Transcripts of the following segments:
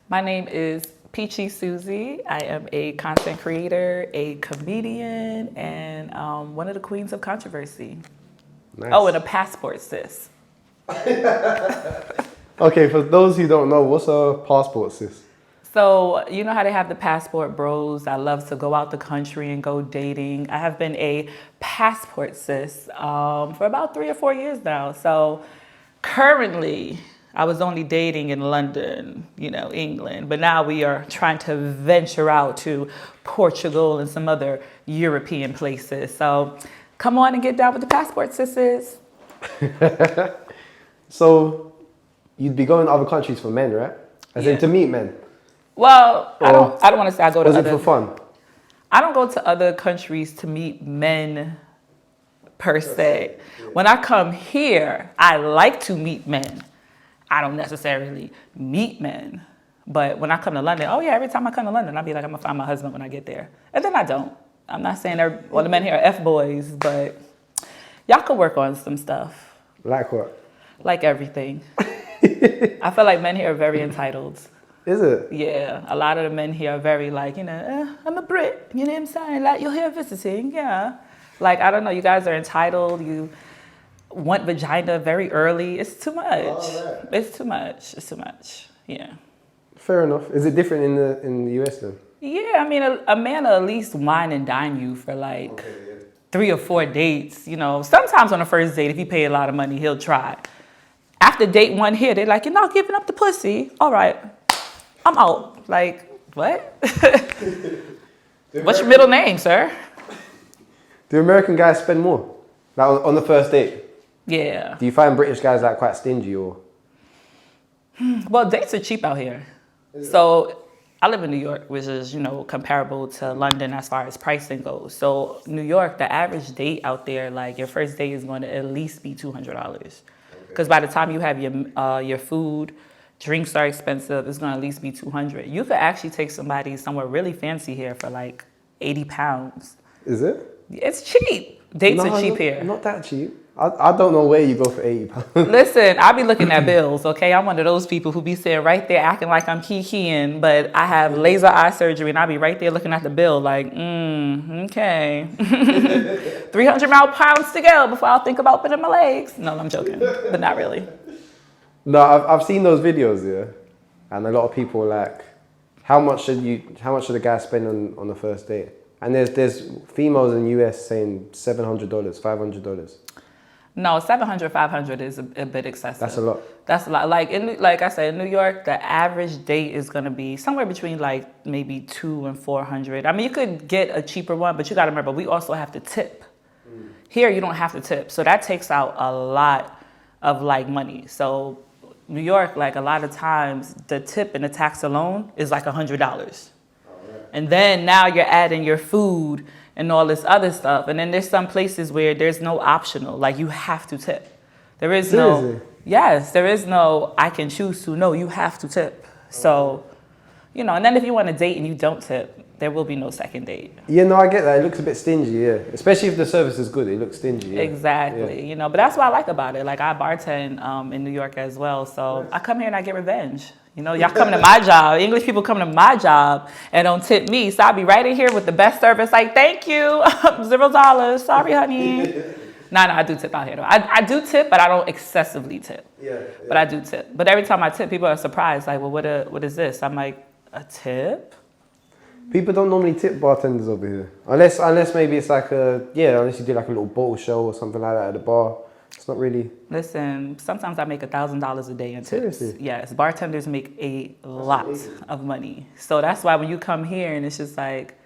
My name is Peachiesuze. I am a content creator, a comedian, and one of the queens of controversy. Nice. Oh, and a passport sis. Okay, for those who don't know, what's a passport, sis? So, you know how they have the passport bros that love to go out the country and go dating. I have been a passport sis for about 3 or 4 years now. So, currently, I was only dating in London, England, but now we are trying to venture out to Portugal and some other European places. So, come on and get down with the passport sisters. So, you'd be going to other countries for men, right? As in to meet men? Well, I don't want to say I go to was other... it for fun? I don't go to other countries to meet men per se. When I come here, I like to meet men. I don't necessarily meet men. But when I come to London, every time I come to London, I'll be like, I'm going to find my husband when I get there. And then I don't. I'm not saying all the men here are F-boys, but y'all could work on some stuff. Like what? Like everything. I feel like men here are very entitled. Is it? Yeah, a lot of the men here are very like, I'm a Brit, you know what I'm saying? Like, you're here visiting, yeah. Like, I don't know, you guys are entitled, you want vagina very early. It's too much. Oh, right. It's too much, yeah. Fair enough. Is it different in the US then? Yeah, I mean, a man will at least wine and dine you for like 3 or 4 dates, Sometimes on the first date, if you pay a lot of money, he'll try. After date 1 here, they're like, you're not giving up the pussy. All right. I'm out. Like, what? What's your middle name, sir? Do American guys spend more? Like on the first date? Yeah. Do you find British guys like quite stingy or? Well, dates are cheap out here. So I live in New York, which is, comparable to London as far as pricing goes. So New York, the average date out there, like your first date is going to at least be $200. Because by the time you have your food, drinks are expensive. It's going to at least be $200. You could actually take somebody somewhere really fancy here for like 80 pounds. Is it? It's cheap. Dates are cheap here. Not that cheap. I don't know where you go for 80 pounds. Listen, I be looking at bills, okay? I'm one of those people who be sitting right there acting like I'm keying, but I have laser eye surgery and I be right there looking at the bill like, okay. 300 pounds to go before I'll think about putting my legs. No, I'm joking, but not really. No, I've seen those videos, yeah, and a lot of people are like, how much should the guy spend on the first date? And there's females in the US saying $700, $500. No, 700, 500 is a bit excessive. That's a lot. That's a lot. Like I said, in New York, the average date is going to be somewhere between like maybe 200 and 400. I mean, you could get a cheaper one, but you got to remember, we also have to tip. Here, you don't have to tip. So that takes out a lot of like money. So New York, like a lot of times, the tip and the tax alone is like $100. And then now you're adding your food and all this other stuff. And then there's some places where there's no optional, like you have to tip. There is Seriously? there is no, I can choose to, no, you have to tip. So, and then if you want to date and you don't tip, there will be no second date. Yeah, no, I get that. It looks a bit stingy, yeah. Especially if the service is good, it looks stingy. Yeah. Exactly, but that's what I like about it. Like I bartend in New York as well, so nice. I come here and I get revenge. Y'all coming to my job. English people come to my job and don't tip me. So I'll be right in here with the best service. Like, thank you. $0. Sorry, honey. No, I do tip out here, though. I do tip, but I don't excessively tip. Yeah. But I do tip. But every time I tip, people are surprised. Like, well, what is this? I'm like, a tip? People don't normally tip bartenders over here. Unless maybe it's like unless you do like a little bottle show or something like that at the bar. It's not really... Listen, sometimes I make $1,000 a day in tips. Seriously? Yes, bartenders make a lot of money. So that's why when you come here and it's just like,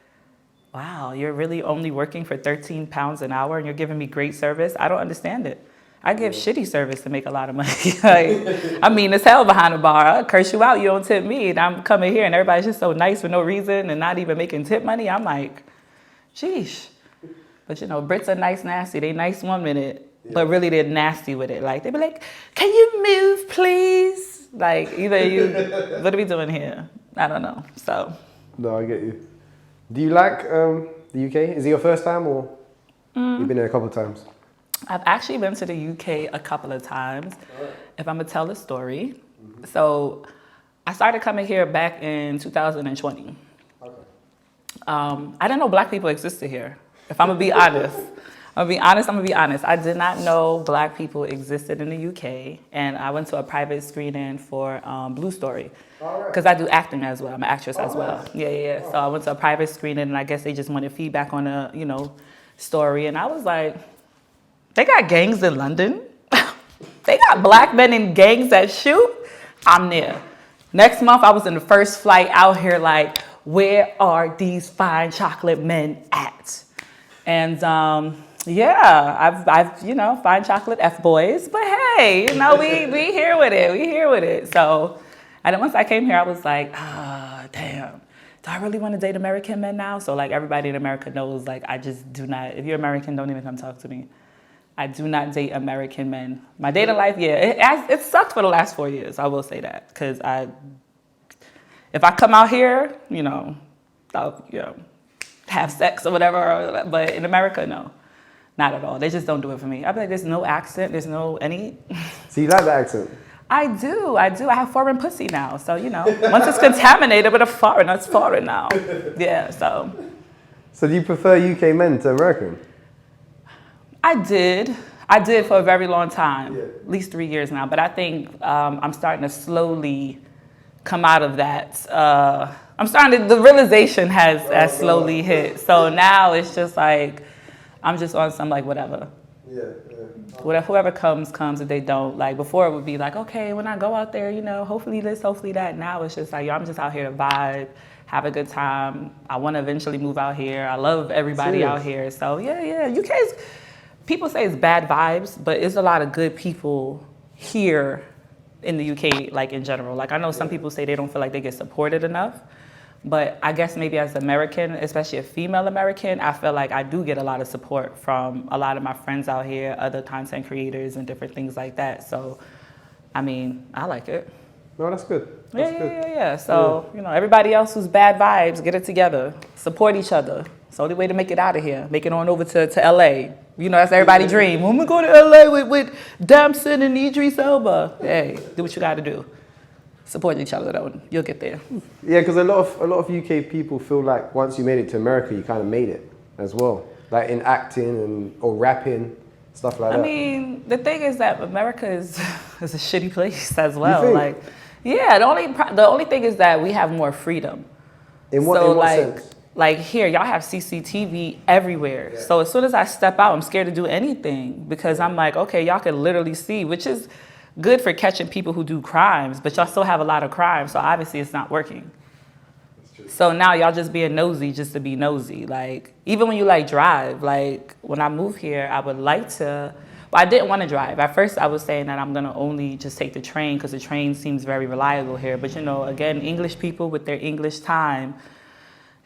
wow, you're really only working for 13 pounds an hour and you're giving me great service? I don't understand it. I give shitty service to make a lot of money. Like, I mean, it's hell behind the bar. I'll curse you out, you don't tip me. And I'm coming here and everybody's just so nice for no reason and not even making tip money. I'm like, sheesh. But Brits are nice, nasty. They nice 1 minute. But really, they're nasty with it. Like, they be like, can you move, please? Like, what are we doing here? I don't know, so. No, I get you. Do you like the UK? Is it your first time or you've been there a couple of times? I've actually been to the UK a couple of times. If I'm going to tell the story. So I started coming here back in 2020. Okay. I didn't know black people existed here. If I'm gonna be honest, I'm gonna be honest. I did not know black people existed in the UK, and I went to a private screening for Blue Story because I do acting as well. I'm an actress as well. Nice. Yeah. So I went to a private screening, and I guess they just wanted feedback on a story, and I was like, they got gangs in London. They got black men in gangs that shoot. I'm there. Next month, I was in the first flight out here like, where are these fine chocolate men at? And yeah, I've fine chocolate F-boys, but hey, we here with it. We here with it. So, and then once I came here, I was like, damn, do I really want to date American men now? So like everybody in America knows, like I just do not, if you're American, don't even come talk to me. I do not date American men. My dating life, yeah, it sucked for the last 4 years. I will say that, because if I come out here, I'll have sex or whatever. But in America, no, not at all. They just don't do it for me. I be like, there's no accent, there's no any. So you like the accent? I do. I have foreign pussy now, so once it's contaminated with a foreign, that's foreign now. Yeah, so. So do you prefer UK men to American? I did for a very long time, at least 3 years now. But I think I'm starting to slowly come out of that. The realization has slowly hit. So now it's just like, I'm just on some like whatever. Whoever comes. If they don't, like before it would be like, okay, when I go out there, hopefully this, hopefully that. Now it's just like, I'm just out here to vibe, have a good time. I want to eventually move out here. I love everybody out here. So yeah. UK's, people say it's bad vibes, but it's a lot of good people here in the UK, like in general. Like I know some people say they don't feel like they get supported enough, but I guess maybe as American, especially a female American, I feel like I do get a lot of support from a lot of my friends out here, other content creators and different things like that. So, I mean, I like it. No, that's good. Yeah. So, everybody else who's bad vibes, get it together. Support each other. It's the only way to make it out of here. Make it on over to LA. That's everybody's dream. I'm going to LA with Damson and Idris Elba. Hey, do what you got to do. Support each other, though. You'll get there. Yeah, because a lot of UK people feel like once you made it to America, you kind of made it as well. Like in acting or rapping, stuff like that. I mean, the thing is that America is a shitty place as well. You think? Like, yeah, the only thing is that we have more freedom. In what sense? Like here, y'all have CCTV everywhere. Yeah. So as soon as I step out, I'm scared to do anything because I'm like, okay, y'all can literally see, which is good for catching people who do crimes, but y'all still have a lot of crimes, so obviously it's not working. That's true. So now y'all just being nosy just to be nosy. Like, even when you drive, like when I moved here, I would like to, but I didn't want to drive. At first I was saying that I'm gonna only just take the train because the train seems very reliable here. But again, English people with their English time,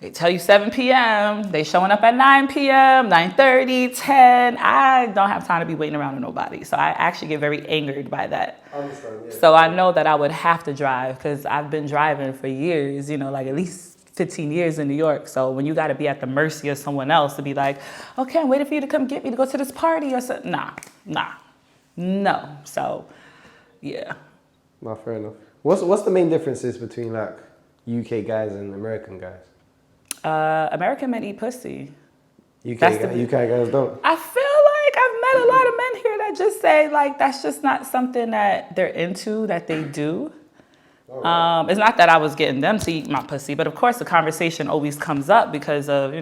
they tell you 7 p.m., they showing up at 9 p.m., 9:30, 10. I don't have time to be waiting around with nobody. So I actually get very angered by that. I understand, yeah. So I know that I would have to drive because I've been driving for years, like at least 15 years in New York. So when you got to be at the mercy of someone else to be like, okay, I'm waiting for you to come get me to go to this party or something. No. So, yeah. No, fair enough. What's the main differences between like UK guys and American guys? American men eat pussy. UK guys don't. I feel like I've met a lot of men here that just say like that's just not something that they're into, that they do. Right. It's not that I was getting them to eat my pussy, but of course the conversation always comes up because of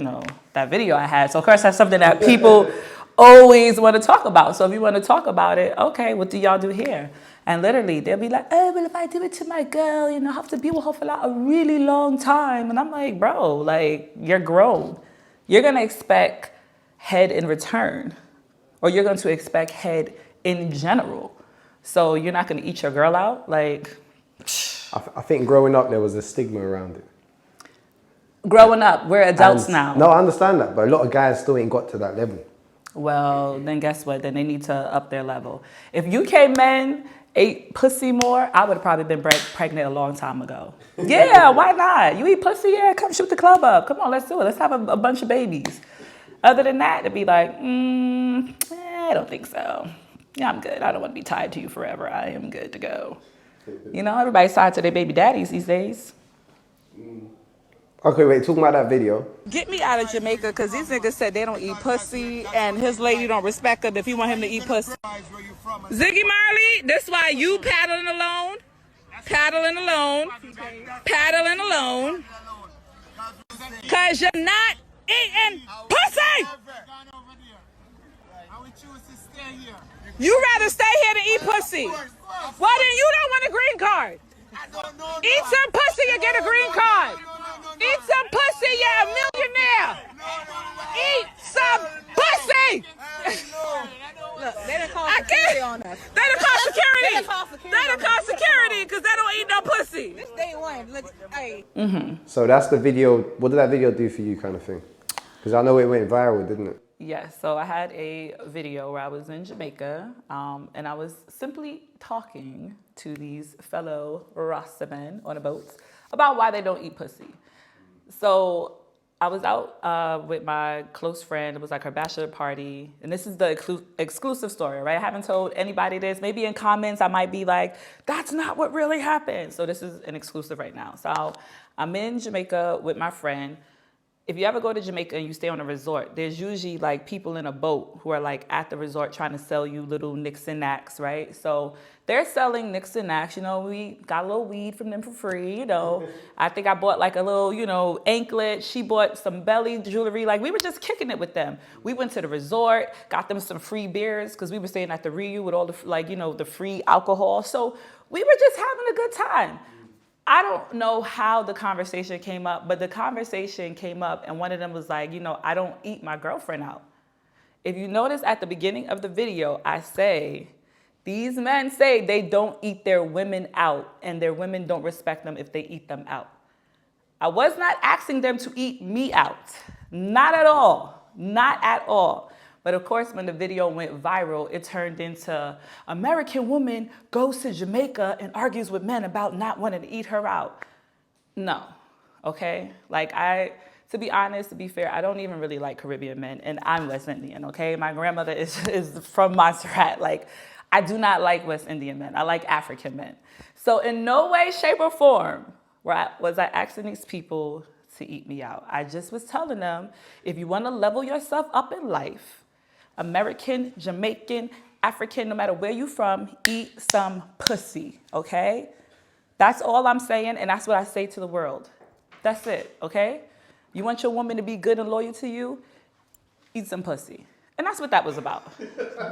that video I had. So of course that's something that people always want to talk about. So if you want to talk about it, okay, what do y'all do here? And literally, they'll be like, oh, well, if I do it to my girl, I have to be with her for like a really long time. And I'm like, bro, like, you're grown. You're going to expect head in return. Or you're going to expect head in general. So you're not going to eat your girl out? Like, I think growing up, there was a stigma around it. Growing up, we're adults now. No, I understand that. But a lot of guys still ain't got to that level. Well, then guess what? Then they need to up their level. If UK men ate pussy more, I would have probably been pregnant a long time ago. Yeah, why not? You eat pussy? Yeah, come shoot the club up. Come on, let's do it. Let's have a bunch of babies. Other than that, it'd be like, I don't think so. Yeah, I'm good. I don't want to be tied to you forever. I am good to go. You know, everybody's tied to their baby daddies these days. Okay, wait, talking about that video. Get me out of Jamaica, because these niggas said they don't eat pussy and his lady don't respect him if he want him to eat pussy. Ziggy Marley, this why you paddling alone, paddling alone, paddling alone, because you're not eating pussy. You rather stay here than eat pussy. Well, then you don't want a green card. Eat some pussy, you get a green card. Eat some pussy, you're a millionaire. Eat some pussy. Look, they done called security on us. They done call security. They done call security. They done call security because they don't eat no pussy. This day one. Look, hey. So that's the video. What did that video do for you, kind of thing? Because I know it went viral, didn't it? Yes, so I had a video where I was in Jamaica, and I was simply talking to these fellow Rasta men on a boat about why they don't eat pussy. So I was out with my close friend. It was like her bachelor party. And this is the exclusive story, right? I haven't told anybody this. Maybe in comments I might be like, that's not what really happened. So this is an exclusive right now. So I'm in Jamaica with my friend. If you ever go to Jamaica and you stay on a resort, there's usually like people in a boat who are like at the resort trying to sell you little nicks and knacks, right? So they're selling nicks and knacks. You know, we got a little weed from them for free, you know. I think I bought like a little, you know, anklet. She bought some belly jewelry. Like we were just kicking it with them. We went to the resort, got them some free beers because we were staying at the Rio with all the, like, you know, the free alcohol. So we were just having a good time. I don't know how the conversation came up, but the conversation came up and one of them was like, you know, I don't eat my girlfriend out. If you notice at the beginning of the video, I say, these men say they don't eat their women out and their women don't respect them if they eat them out. I was not asking them to eat me out. Not at all. Not at all. But of course, when the video went viral, it turned into American woman goes to Jamaica and argues with men about not wanting to eat her out. No, okay? Like to be honest, to be fair, I don't even really like Caribbean men, and I'm West Indian, okay? My grandmother is from Montserrat. Like, I do not like West Indian men. I like African men. So in no way, shape, or form was I asking these people to eat me out. I just was telling them, if you want to level yourself up in life, American, Jamaican, African, no matter where you from, eat some pussy, okay? That's all I'm saying, and that's what I say to the world. That's it, okay? You want your woman to be good and loyal to you? Eat some pussy. And that's what that was about.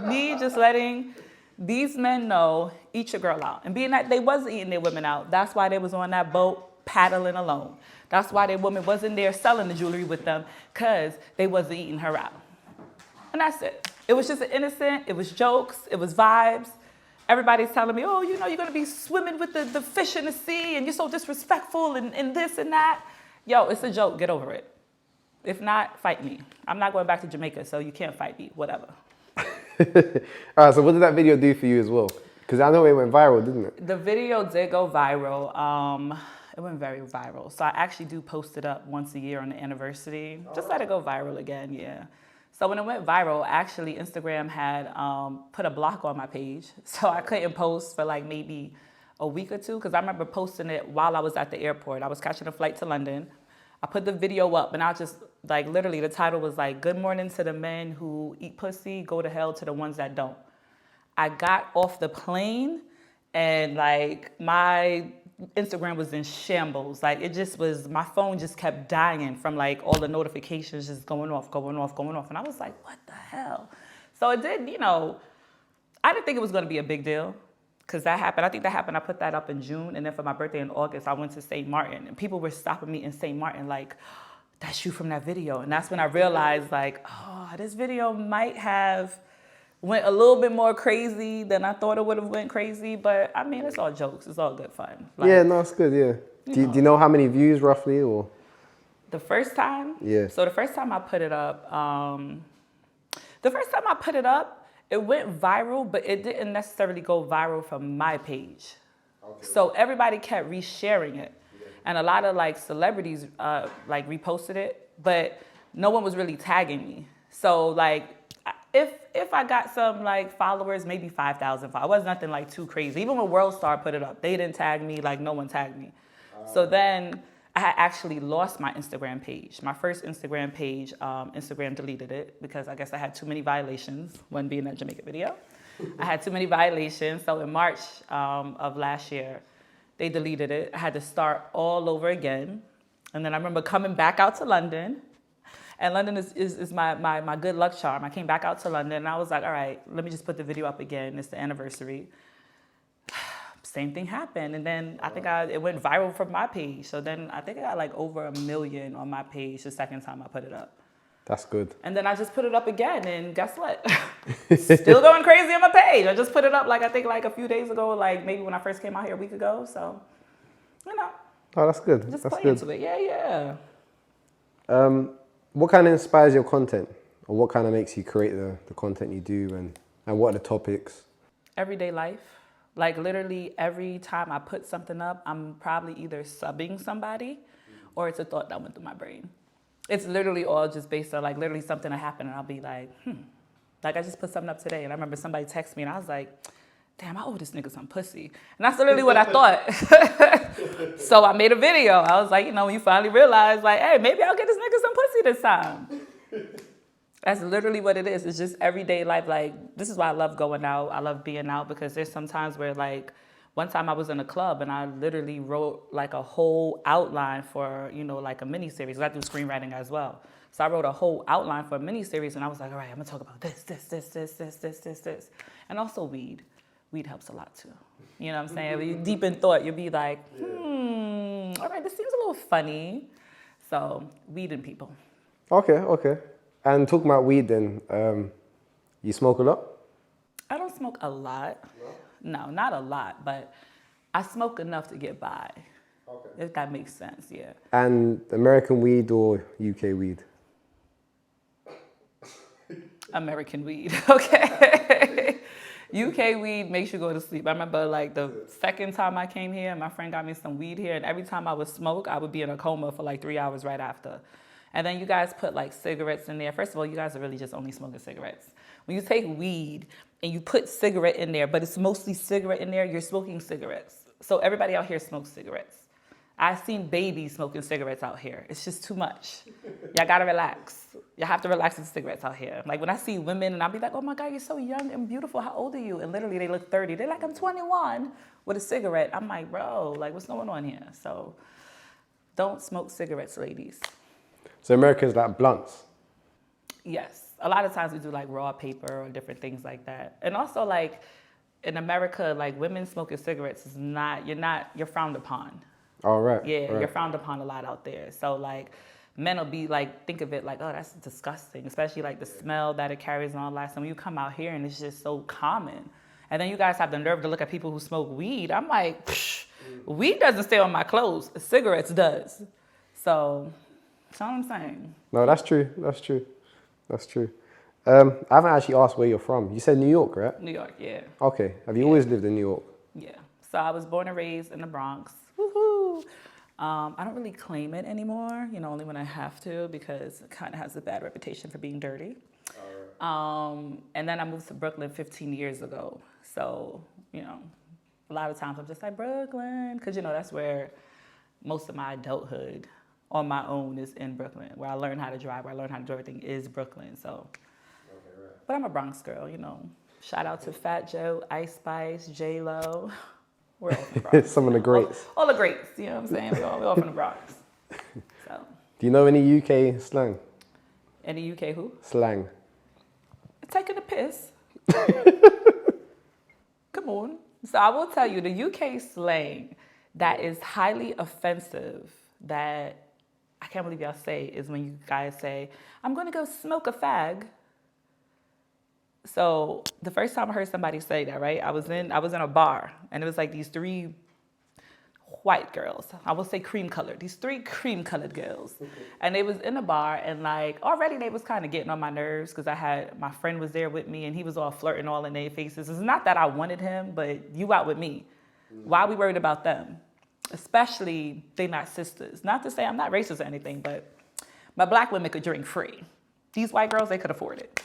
Me just letting these men know, eat your girl out. And being that they wasn't eating their women out, that's why they was on that boat paddling alone. That's why their woman wasn't there selling the jewelry with them, because they wasn't eating her out. And that's it. It was just innocent, it was jokes, it was vibes. Everybody's telling me, oh, you know, you're gonna be swimming with the fish in the sea and you're so disrespectful and this and that. Yo, it's a joke, get over it. If not, fight me. I'm not going back to Jamaica, so you can't fight me, whatever. All right, so what did that video do for you as well? Because I know it went viral, didn't it? The video did go viral. It went very viral. So I actually do post it up once a year on the anniversary. Just let it go viral again, yeah. So when it went viral, actually Instagram had put a block on my page. So I couldn't post for like maybe a week or two, because I remember posting it while I was at the airport. I was catching a flight to London. I put the video up and I just, like, literally the title was like, good morning to the men who eat pussy, go to hell to the ones that don't. I got off the plane and like my Instagram was in shambles. Like it just was, my phone just kept dying from like all the notifications just going off. And I was like, what the hell? So it did, you know, I didn't think it was gonna be a big deal because that happened. I think that happened, I put that up in June, and then for my birthday in August, I went to St. Martin and people were stopping me in St. Martin like, that's you from that video. And that's when I realized like, oh, this video might have went a little bit more crazy than I thought it would have went crazy, but I mean, it's all jokes. It's all good fun. Like, yeah, no, it's good, yeah. Do you know how many views roughly, or? The first time? Yeah. So the first time I put it up, it went viral, but it didn't necessarily go viral from my page. Okay. So everybody kept resharing it. Yeah. And a lot of like celebrities like reposted it, but no one was really tagging me. So like, if I got some like followers, maybe 5,000. It was nothing like too crazy. Even when World Star put it up, they didn't tag me. Like no one tagged me. So then I had actually lost my Instagram page. My first Instagram page, Instagram deleted it because I guess I had too many violations when being that Jamaica video. I had too many violations. So in March of last year, they deleted it. I had to start all over again. And then I remember coming back out to London. And London is my good luck charm. I came back out to London and I was like, all right, let me just put the video up again. It's the anniversary. Same thing happened. And then I think it went viral from my page. So then I think I got like over 1 million on my page the second time I put it up. That's good. And then I just put it up again and guess what? Still going crazy on my page. I just put it up like I think like a few days ago, like maybe when I first came out here a week ago. So, you know. Oh, that's good. Just that's play good. into it. Yeah. What kind of inspires your content? Or what kind of makes you create the content you do and what are the topics? Everyday life. Like literally every time I put something up, I'm probably either subbing somebody or it's a thought that went through my brain. It's literally all just based on like literally something that happened and I'll be like, Like I just put something up today and I remember somebody texted me and I was like, damn, I owe this nigga some pussy. And that's literally what I thought. So I made a video. I was like, you know, when you finally realize like, hey, maybe I'll get this nigga some pussy this time. That's literally what it is. It's just everyday life. Like, this is why I love going out. I love being out because there's some times where like, one time I was in a club and I literally wrote like a whole outline for, you know, like a mini series. I do screenwriting as well. So I wrote a whole outline for a mini series and I was like, all right, I'm gonna talk about this. And also weed. Weed helps a lot too. You know what I'm saying? When you're deep in thought, you'll be like, all right, this seems a little funny. So weed and people. Okay. And talking about weed then, you smoke a lot? I don't smoke a lot. No, not a lot, but I smoke enough to get by. Okay. If that makes sense, yeah. And American weed or UK weed? American weed, okay. UK weed makes you go to sleep. I remember like the second time I came here, my friend got me some weed here, and every time I would smoke, I would be in a coma for like 3 hours right after. And then you guys put like cigarettes in there. First of all, you guys are really just only smoking cigarettes. When you take weed and you put cigarette in there, but it's mostly cigarette in there, you're smoking cigarettes. So everybody out here smokes cigarettes. I've seen babies smoking cigarettes out here. It's just too much. Y'all gotta relax. Y'all have to relax with cigarettes out here. Like when I see women and I'll be like, oh my God, you're so young and beautiful. How old are you? And literally they look 30. They're like, I'm 21 with a cigarette. I'm like, bro, like what's going on here? So don't smoke cigarettes, ladies. So Americans like blunts? Yes. A lot of times we do like raw paper or different things like that. And also like in America, like women smoking cigarettes is you're frowned upon. All right. Yeah, right. You're frowned upon a lot out there. So like men will be like, think of it like, oh, that's disgusting. Especially like the smell that it carries and all that. So when you come out here and it's just so common. And then you guys have the nerve to look at people who smoke weed. I'm like, weed doesn't stay on my clothes. Cigarettes does. So that's all I'm saying. No, that's true. I haven't actually asked where you're from. You said New York, right? New York, yeah. Okay. Have you always lived in New York? Yeah. So I was born and raised in the Bronx. Woohoo! I don't really claim it anymore, only when I have to because it kind of has a bad reputation for being dirty. And then I moved to Brooklyn 15 years ago. So, a lot of times I'm just like, Brooklyn, because, that's where most of my adulthood on my own is in Brooklyn, where I learned how to drive, where I learned how to do everything is Brooklyn. So, but I'm a Bronx girl, Shout out to Fat Joe, Ice Spice, J-Lo. We're all from the Bronx. Some of the greats. All the greats, you know what I'm saying? We're all from the Bronx. So. Do you know any UK slang? Any UK who? Slang. Taking a piss. Come on. So I will tell you, the UK slang that is highly offensive that I can't believe y'all say is when you guys say, I'm going to go smoke a fag. So the first time I heard somebody say that, right, I was in a bar and it was like these three white girls. I will say cream-colored. These three cream-colored girls. And they was in a bar and like already they was kind of getting on my nerves because my friend was there with me and he was all flirting all in their faces. It's not that I wanted him, but you out with me. Why are we worried about them? Especially they not sisters. Not to say I'm not racist or anything, but my black women could drink free. These white girls, they could afford it.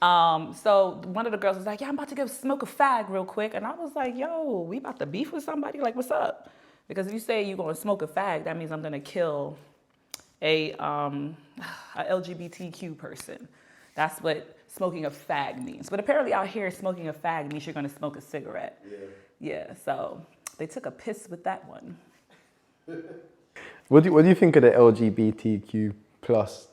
So one of the girls was like, yeah, I'm about to go smoke a fag real quick. And I was like, yo, we about to beef with somebody? Like, what's up? Because if you say you're going to smoke a fag, that means I'm going to kill a LGBTQ person. That's what smoking a fag means. But apparently out here, smoking a fag means you're going to smoke a cigarette. Yeah, so they took a piss with that one. What do you think of the LGBTQ plus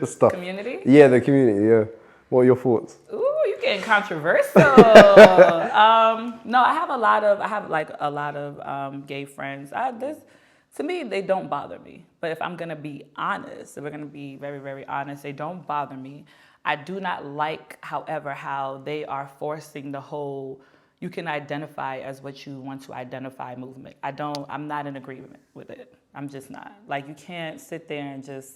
stuff? Community? Yeah, the community. Yeah. What are your thoughts? Ooh, you getting controversial. No, I have a lot of gay friends. To me, they don't bother me. But if I'm gonna be honest, if we're gonna be very, very honest, they don't bother me. I do not like, however, how they are forcing the whole you can identify as what you want to identify movement. I'm not in agreement with it. I'm just not. Like, you can't sit there and just,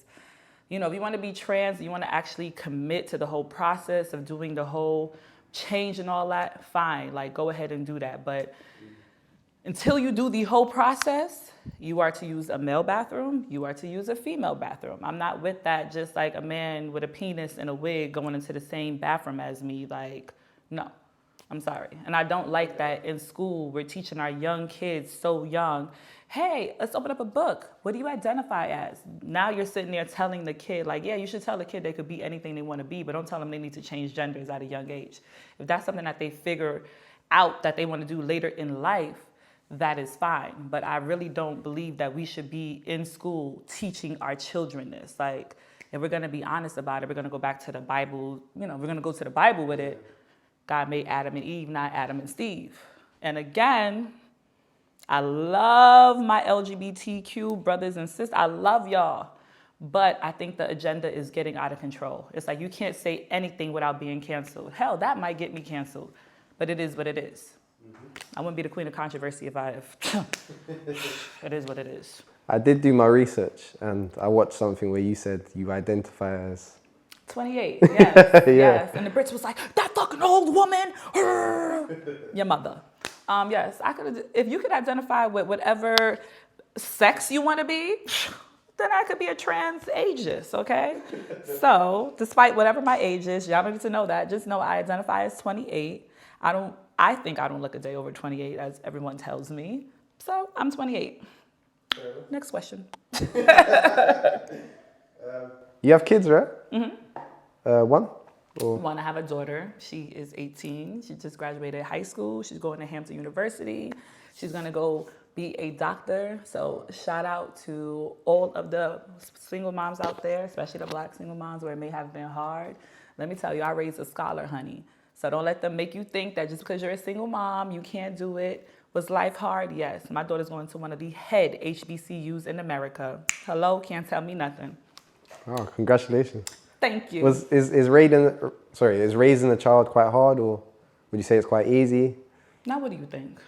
you know, if you want to be trans, you want to actually commit to the whole process of doing the whole change and all that, fine, like, go ahead and do that. But until you do the whole process, you are to use a male bathroom, you are to use a female bathroom. I'm not with that, just like a man with a penis and a wig going into the same bathroom as me. Like, no, I'm sorry. And I don't like that in school we're teaching our young kids so young, hey, let's open up a book. What do you identify as? Now you're sitting there telling the kid, like, yeah, you should tell the kid they could be anything they want to be, but don't tell them they need to change genders at a young age. If that's something that they figure out that they want to do later in life, that is fine. But I really don't believe that we should be in school teaching our children this. Like, if we're going to be honest about it, we're going to go back to the Bible. You know, we're going to go to the Bible with it. God made Adam and Eve, not Adam and Steve. And again, I love my LGBTQ brothers and sisters. I love y'all. But I think the agenda is getting out of control. It's like you can't say anything without being canceled. Hell, that might get me canceled. But it is what it is. I wouldn't be the queen of controversy if I... It is what it is. I did do my research and I watched something where you said you identify as... 28, yes, yes. And the Brits was like, that fucking old woman, your mother. Yes, I could. If you could identify with whatever sex you want to be, then I could be a trans ageist, okay? So, despite whatever my age is, y'all don't need to know that. Just know I identify as 28. I think I don't look a day over 28, as everyone tells me. So, I'm 28. Next question. You have kids, right? Mm-hmm. One? Or? One, I have a daughter. She is 18. She just graduated high school. She's going to Hampton University. She's going to go be a doctor. So shout out to all of the single moms out there, especially the Black single moms where it may have been hard. Let me tell you, I raised a scholar, honey. So don't let them make you think that just because you're a single mom, you can't do it. Was life hard? Yes. My daughter's going to one of the head HBCUs in America. Hello, can't tell me nothing. Oh, congratulations. Thank you. Is raising a child quite hard, or would you say it's quite easy? Now, what do you think?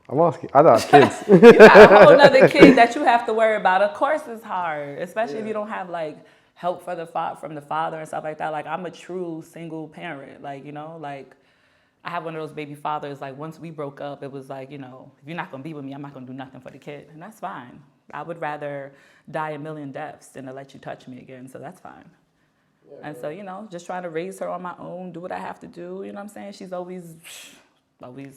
I'm asking. I don't have kids. You have a whole other kid that you have to worry about. Of course, it's hard, especially if you don't have like help from the father and stuff like that. Like, I'm a true single parent. Like, you know, like I have one of those baby fathers. Like, once we broke up, it was like, you know, if you're not gonna be with me, I'm not gonna do nothing for the kid, and that's fine. I would rather die a million deaths than to let you touch me again. So that's fine. And so, you know, just trying to raise her on my own, do what I have to do, you know what I'm saying? She's always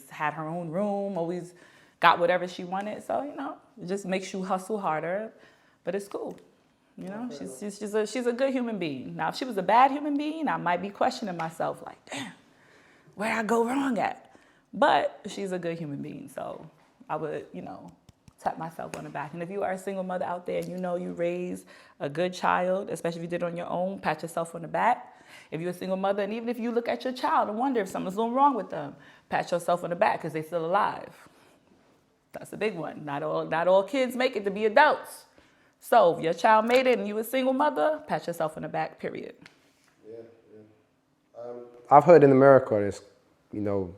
had her own room, always got whatever she wanted. So, you know, it just makes you hustle harder, but it's cool. You know, she's a good human being. Now, if she was a bad human being, I might be questioning myself like, damn, where'd I go wrong at? But she's a good human being, so I would, you know, tap myself on the back. And if you are a single mother out there and you know you raised a good child, especially if you did it on your own, pat yourself on the back. If you're a single mother, and even if you look at your child and wonder if something's going wrong with them, pat yourself on the back because they're still alive. That's a big one. Not all kids make it to be adults. So if your child made it and you a single mother, pat yourself on the back, period. Yeah. I've heard in America there's, you know,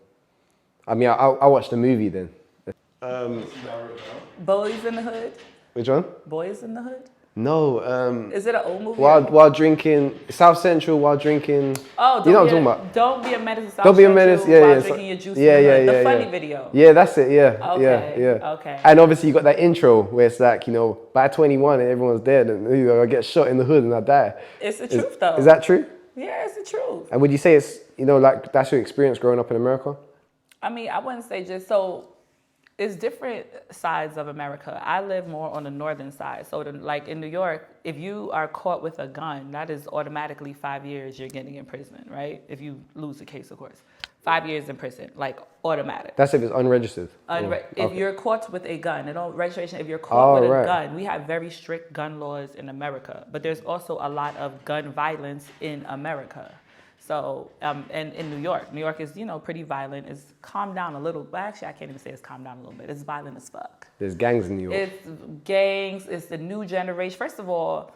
I mean, I watched the movie then. Boys in the Hood? Which one? Boys in the Hood? No. Is it an old movie? While drinking, South Central, while drinking. Oh, you know what I'm talking about? Don't be a menace to South Don't be a menace, Central yeah, while yeah. drinking your juice Yeah, in the yeah, Hood. yeah. The funny yeah. video. Yeah, that's it, yeah. Okay, yeah. okay. And obviously you got that intro where it's like, you know, by 21 and everyone's dead and you know, I get shot in the hood and I die. It's the truth though. Is that true? Yeah, it's the truth. And would you say it's, like that's your experience growing up in America? I mean, I wouldn't say just so. It's different sides of America. I live more on the northern side. So, like in New York, if you are caught with a gun, that is automatically 5 years you're getting in prison, right? If you lose the case, of course. 5 years in prison, like automatic. That's if it's unregistered. If you're caught with a gun, registration, if you're caught with a gun, we have very strict gun laws in America. But there's also a lot of gun violence in America. So, and in New York is, pretty violent. It's calmed down a little. But actually, I can't even say it's calmed down a little bit. It's violent as fuck. There's gangs in New York. It's gangs. It's the new generation. First of all,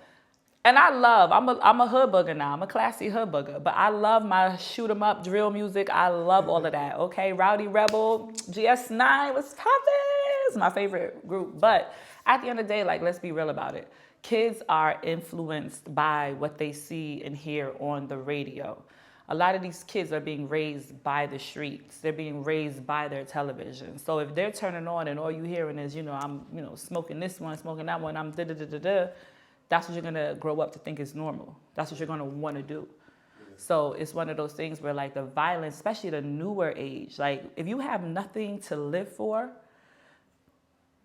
and I'm a hood booger now. I'm a classy hood booger. But I love my shoot 'em up drill music. I love all of that. Okay, Rowdy Rebel, GS9 was poppin'. It's my favorite group. But at the end of the day, like, let's be real about it. Kids are influenced by what they see and hear on the radio. A lot of these kids are being raised by the streets. They're being raised by their television. So if they're turning on and all you hearing is, I'm, smoking this one, smoking that one, I'm da-da-da-da-da, that's what you're gonna grow up to think is normal. That's what you're gonna wanna do. So it's one of those things where like the violence, especially the newer age, like if you have nothing to live for,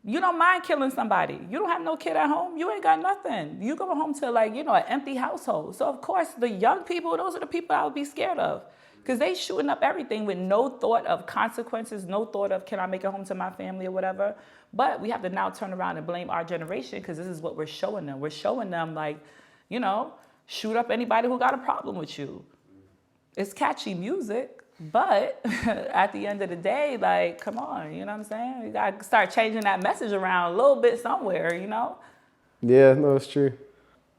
you don't mind killing somebody. You don't have no kid at home. You ain't got nothing. You go home to an empty household. So of course, the young people, those are the people I would be scared of because they shooting up everything with no thought of consequences, no thought of can I make it home to my family or whatever. But we have to now turn around and blame our generation because this is what we're showing them. We're showing them shoot up anybody who got a problem with you. It's catchy music. But at the end of the day, like, come on, you know what I'm saying? You got to start changing that message around a little bit somewhere, Yeah, no, it's true.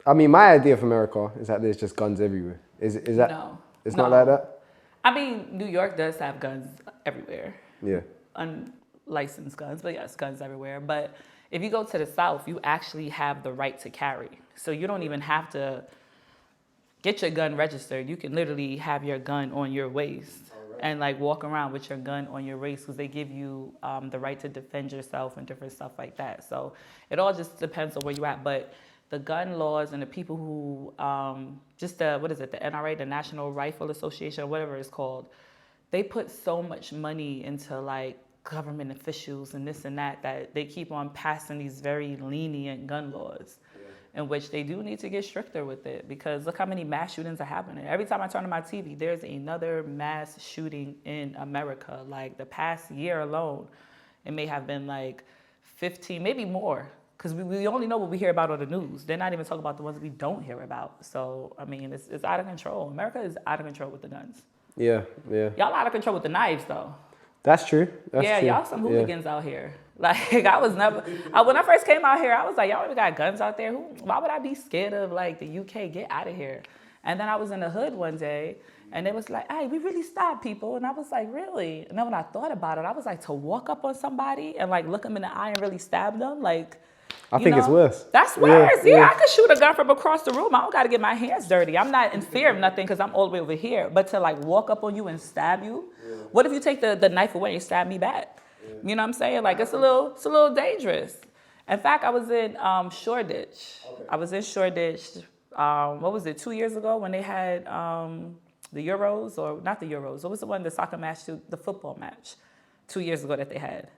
I mean, my idea of America is that there's just guns everywhere. Is that? No. It's not like that? I mean, New York does have guns everywhere. Yeah. Unlicensed guns, but yes, guns everywhere. But if you go to the South, you actually have the right to carry. So you don't even have to get your gun registered. You can literally have your gun on your waist and like walk around with your gun on your waist because they give you the right to defend yourself and different stuff like that. So it all just depends on where you're at. But the gun laws and the people who, the NRA, the National Rifle Association, or whatever it's called, they put so much money into like government officials and this and that they keep on passing these very lenient gun laws. In which they do need to get stricter with it because look how many mass shootings are happening. Every time I turn on my TV, there's another mass shooting in America. Like the past year alone, it may have been like 15, maybe more, because we only know what we hear about on the news. They're not even talking about the ones we don't hear about. So, I mean, it's out of control. America is out of control with the guns. Yeah. Y'all out of control with the knives, though. That's true. That's true. Y'all some hooligans out here. Like, I was never, when I first came out here, I was like, y'all even got guns out there? Why would I be scared of, like, the UK? Get out of here. And then I was in the hood one day, and it was like, hey, we really stopped people. And I was like, really? And then when I thought about it, I was like, to walk up on somebody and, like, look them in the eye and really stab them? Like, I think it's worse. That's worse. Yeah, I could shoot a gun from across the room. I don't got to get my hands dirty. I'm not in fear of nothing because I'm all the way over here. But to, like, walk up on you and stab you? What if you take the knife away and stab me back? You know what I'm saying? Like, it's a little dangerous. In fact, I was in Shoreditch. Okay. I was in Shoreditch, 2 years ago when they had the Euros, or not the Euros. What was the one, the soccer match, the football match 2 years ago that they had?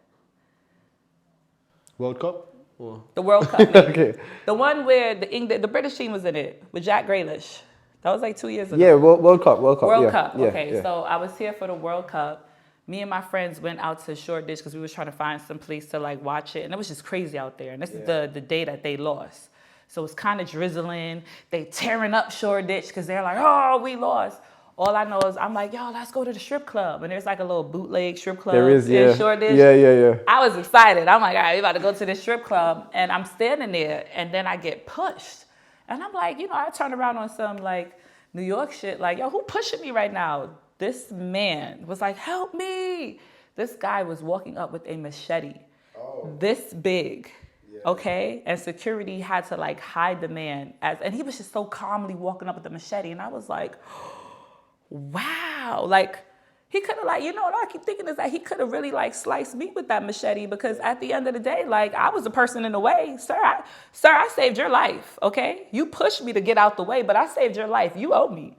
World Cup? Or? The World Cup, maybe. Okay. The one where the British team was in it with Jack Grealish. That was like 2 years ago. Yeah, World Cup. World Cup, okay. So I was here for the World Cup. Me and my friends went out to Shoreditch because we were trying to find some place to like watch it. And it was just crazy out there. And this is the day that they lost. So it's kind of drizzling. They tearing up Shoreditch because they're like, oh, we lost. All I know is I'm like, yo, let's go to the strip club. And there's like a little bootleg strip club in Shoreditch. Yeah. I was excited. I'm like, all right, we about to go to this strip club. And I'm standing there and then I get pushed. And I'm like, I turn around on some like New York shit like, yo, who pushing me right now? This man was like, help me. This guy was walking up with a machete this big, okay? And security had to like hide the man. And he was just so calmly walking up with the machete. And I was like, wow. Like, he could have like, what I keep thinking is that he could have really like sliced me with that machete because at the end of the day, like I was the person in the way. Sir, I saved your life, okay? You pushed me to get out the way, but I saved your life. You owe me.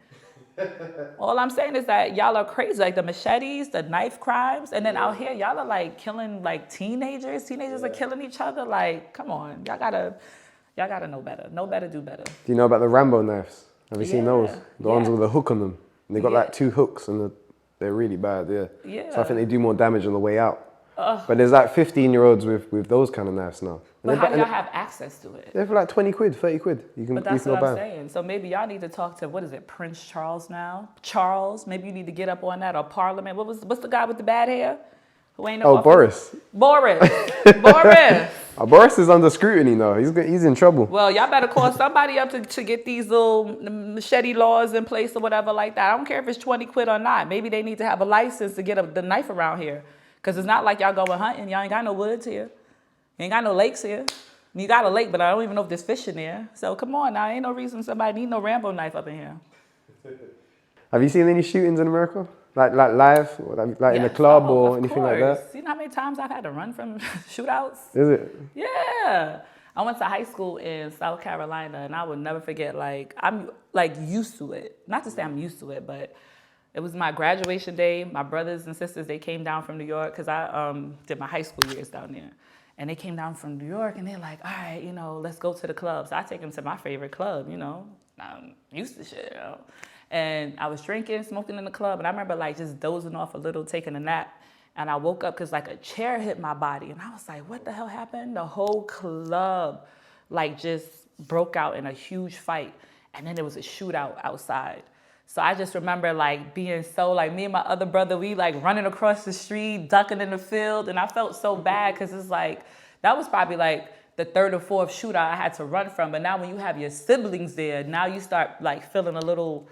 All I'm saying is that y'all are crazy, like the machetes, the knife crimes, and then out here y'all are like killing like teenagers. Teenagers are killing each other. Like, come on, y'all gotta know better. Know better, do better. Do you know about the Rambo knives? Have you seen those? The ones yeah. with a hook on them. And they got Yeah. like 2 hooks and they're really bad, yeah. Yeah. So I think they do more damage on the way out. But there's like 15-year-olds with those kind of knives now. But how do y'all have access to it? They're for like 20 quid, 30 quid. But that's what I'm saying. So maybe y'all need to talk to, what is it, Prince Charles now? Charles, maybe you need to get up on that, or Parliament. What's the guy with the bad hair? Who ain't no Boris. Boris. Boris. Boris is under scrutiny now. He's in trouble. Well, y'all better call somebody up to get these little machete laws in place or whatever like that. I don't care if it's 20 quid or not. Maybe they need to have a license to get the knife around here. Because it's not like y'all going hunting. Y'all ain't got no woods here. You ain't got no lakes here. You got a lake, but I don't even know if there's fish in there. So come on now. Ain't no reason somebody need no Rambo knife up in here. Have you seen any shootings in America? Like live? Like in a club or anything like that? You know how many times I've had to run from shootouts? Is it? Yeah. I went to high school in South Carolina, and I will never forget, like, I'm like used to it. Not to say I'm used to it, but it was my graduation day. My brothers and sisters, they came down from New York because I did my high school years down there. And they came down from New York, and they're like, all right, you know, let's go to the club. So I take them to my favorite club, you know. I'm used to shit, you know. And I was drinking, smoking in the club, and I remember, like, just dozing off a little, taking a nap. And I woke up because, like, a chair hit my body. And I was like, what the hell happened? The whole club, like, just broke out in a huge fight. And then there was a shootout outside. So I just remember, like, being so, like, me and my other brother, we, like, running across the street, ducking in the field. And I felt so bad because it's like, that was probably, like, the 3rd or 4th shootout I had to run from. But now when you have your siblings there, now you start, like, feeling a little,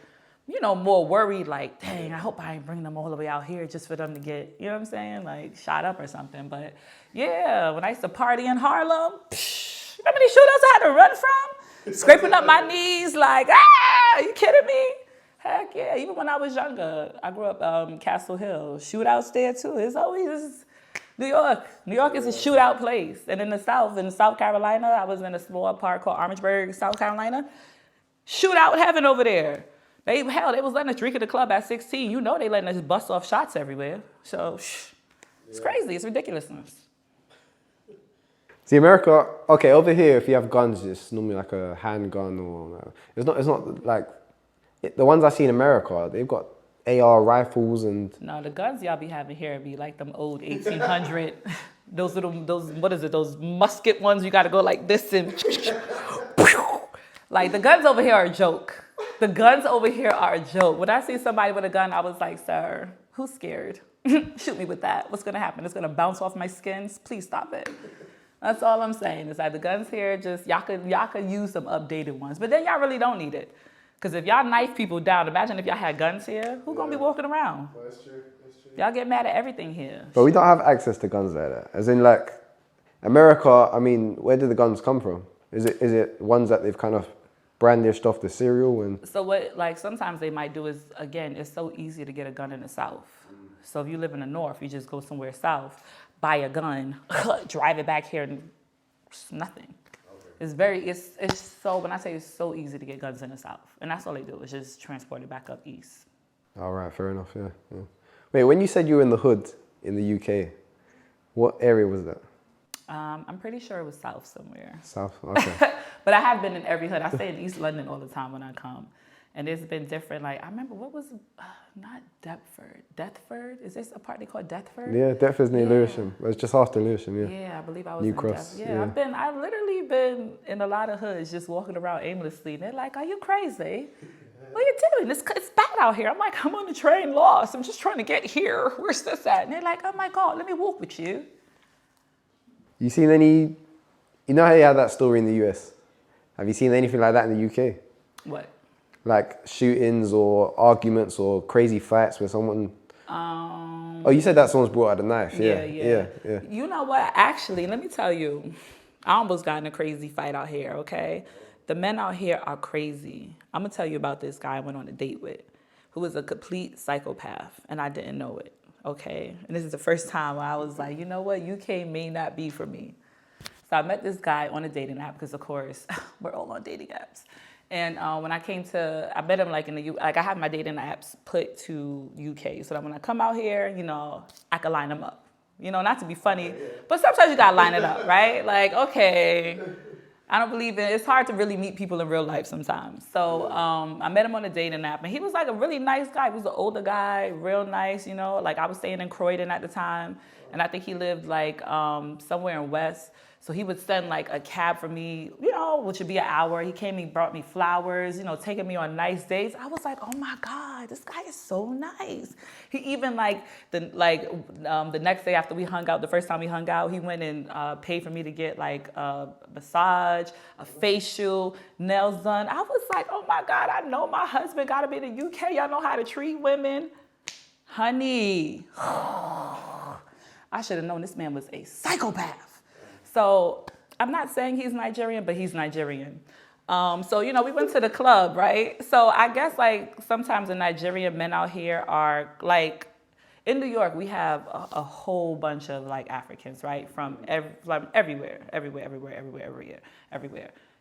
you know, more worried, like, dang, I hope I ain't bring them all the way out here just for them to get, you know what I'm saying, like, shot up or something. But, yeah, when I used to party in Harlem, you know how many shootouts I had to run from? Scraping up my knees, like, are you kidding me? Heck yeah, even when I was younger, I grew up Castle Hill. Shootouts there too. It's always New York. New York is a shootout place. And in the South, in South Carolina, I was in a small park called Orangeburg, South Carolina. Shootout heaven over there. They was letting us drink at the club at 16. You know they letting us bust off shots everywhere. So, it's crazy. It's ridiculousness. See, America, okay, over here, if you have guns, it's normally like a handgun or, it's not like, the ones I see in America, they've got AR rifles and... No, the guns y'all be having here be like them old 1800, those what is it, those musket ones you gotta go like this and... Like, the guns over here are a joke. The guns over here are a joke. When I see somebody with a gun, I was like, sir, who's scared? Shoot me with that. What's gonna happen? It's gonna bounce off my skin? Please stop it. That's all I'm saying. It's like the guns here, just y'all could use some updated ones. But then y'all really don't need it. Because if y'all knife people down, imagine if y'all had guns here, who's gonna be walking around? Well, that's true. Y'all get mad at everything here. But we don't have access to guns like that. As in, like, America, I mean, where did the guns come from? Is it ones that they've kind of brandished off the cereal? And So what, like, sometimes they might do is, again, it's so easy to get a gun in the South. So if you live in the North, you just go somewhere south, buy a gun, drive it back here, and it's nothing. It's so, when I say it's so easy to get guns in the South. And that's all they do, is just transport it back up east. All right, fair enough, yeah. Wait, when you said you were in the hood in the UK, what area was that? I'm pretty sure it was South somewhere. South, okay. But I have been in every hood. I stay in East London all the time when I come. And it's been different. Like, I remember, what was, not Deptford. Deptford? Is this a part they call Deptford? Yeah, Deptford's near Lewisham. It's just after Lewisham, yeah. Yeah, I believe I was New in Cross, Deptford. Yeah, I've literally been in a lot of hoods just walking around aimlessly. And they're like, are you crazy? What are you doing? It's bad out here. I'm like, I'm on the train lost. I'm just trying to get here. Where's this at? And they're like, oh my God, let me walk with you. You seen any, you know how you had that story in the US? Have you seen anything like that in the UK? What? Like shootings or arguments or crazy fights where someone... Oh, you said that someone's brought out a knife. Yeah. You know what? Actually, let me tell you, I almost got in a crazy fight out here, okay? The men out here are crazy. I'm going to tell you about this guy I went on a date with who was a complete psychopath, and I didn't know it, okay? And this is the first time where I was like, you know what? UK may not be for me. So I met this guy on a dating app because, of course, we're all on dating apps. And when I came to, I met him like in the like I have my dating apps put to UK, so that when I come out here, you know, I can line them up. You know, not to be funny, but sometimes you gotta line it up, right? Like, okay, I don't believe in. It's hard to really meet people in real life sometimes. So I met him on a dating app, and he was like a really nice guy. He was an older guy, real nice. You know, like I was staying in Croydon at the time, and I think he lived like somewhere in West. So he would send like a cab for me, you know, which would be an hour. He came, he brought me flowers, you know, taking me on nice dates. I was like, oh my God, this guy is so nice. He even like the next day after we hung out, the first time we hung out, he went and paid for me to get like a massage, a facial, nails done. I was like, oh my God, I know my husband got to be in the UK. Y'all know how to treat women. Honey, I should have known this man was a psychopath. So I'm not saying he's Nigerian, but he's Nigerian. So, you know, we went to the club, right? So I guess like sometimes the Nigerian men out here are like, in New York, we have a whole bunch of like Africans, right? From everywhere.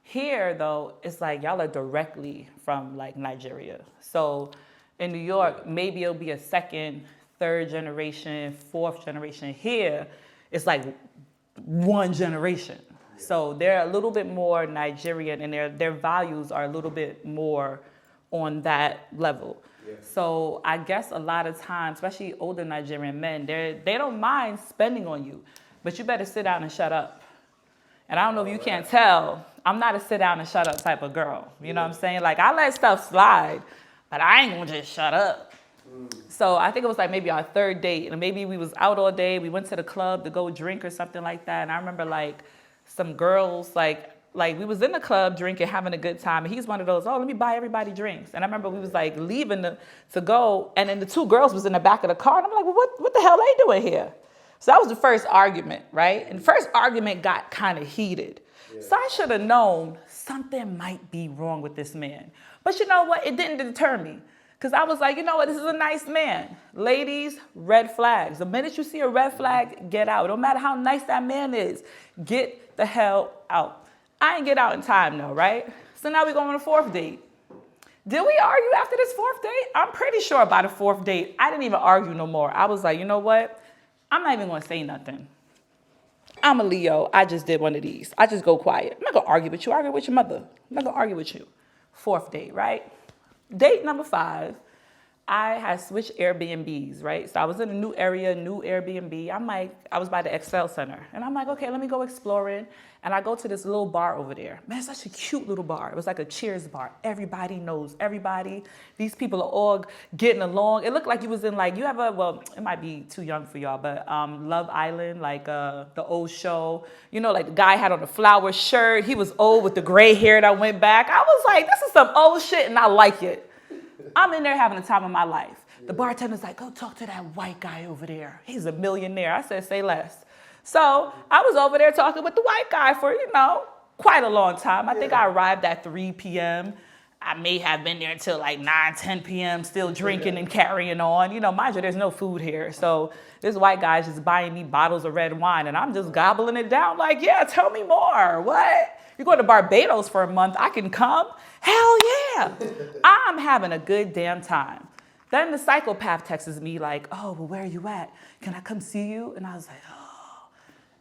Here though, it's like y'all are directly from like Nigeria. So in New York, maybe it'll be a second, third generation, fourth generation. Here, it's like one generation. So they're a little bit more Nigerian, and their values are a little bit more on that level. Yeah. So I guess a lot of times, especially older Nigerian men, they don't mind spending on you, but you better sit down and shut up. And I don't know if you can't tell, I'm not a sit down and shut up type of girl. You know what I'm saying? Like I let stuff slide, but I ain't gonna just shut up. So I think it was like maybe our third date, and maybe we was out all day. We went to the club to go drink or something like that. And I remember like some girls, like we was in the club drinking, having a good time. And he's one of those, oh, let me buy everybody drinks. And I remember we was like leaving to go, and then the two girls was in the back of the car. And I'm like, well, what the hell are they doing here? So that was the first argument, right? And the first argument got kind of heated. Yeah. So I should have known something might be wrong with this man. But you know what? It didn't deter me. Because I was like, you know what, this is a nice man. Ladies, red flags. The minute you see a red flag, get out. It don't matter how nice that man is. Get the hell out. I ain't get out in time though, right? So now we go on a fourth date. Did we argue after this fourth date? I'm pretty sure by the fourth date, I didn't even argue no more. I was like, you know what? I'm not even going to say nothing. I'm a Leo. I just did one of these. I just go quiet. I'm not going to argue with you. Argue with your mother. I'm not going to argue with you. Fourth date, right? Date number 5, I had switched Airbnbs, right? So I was in a new area, new Airbnb. I was by the Excel Center. And I'm like, okay, let me go exploring. And I go to this little bar over there. Man, it's such a cute little bar. It was like a Cheers bar. Everybody knows everybody. These people are all getting along. It looked like you was in like, well, it might be too young for y'all, but Love Island, like the old show. You know, like the guy had on the flower shirt. He was old with the gray hair that went back. I was like, this is some old shit and I like it. I'm in there having the time of my life. The bartender's like, go talk to that white guy over there. He's a millionaire. I said, say less. So I was over there talking with the white guy for, you know, quite a long time. I think I arrived at 3 p.m. I may have been there until like 9, 10 p.m. still drinking and carrying on. You know, mind you, there's no food here. So this white guy's just buying me bottles of red wine and I'm just gobbling it down like, yeah, tell me more. What? You're going to Barbados for a month. I can come? Hell yeah. I'm having a good damn time. Then the psychopath texts me like, oh, well, where are you at? Can I come see you? And I was like, oh.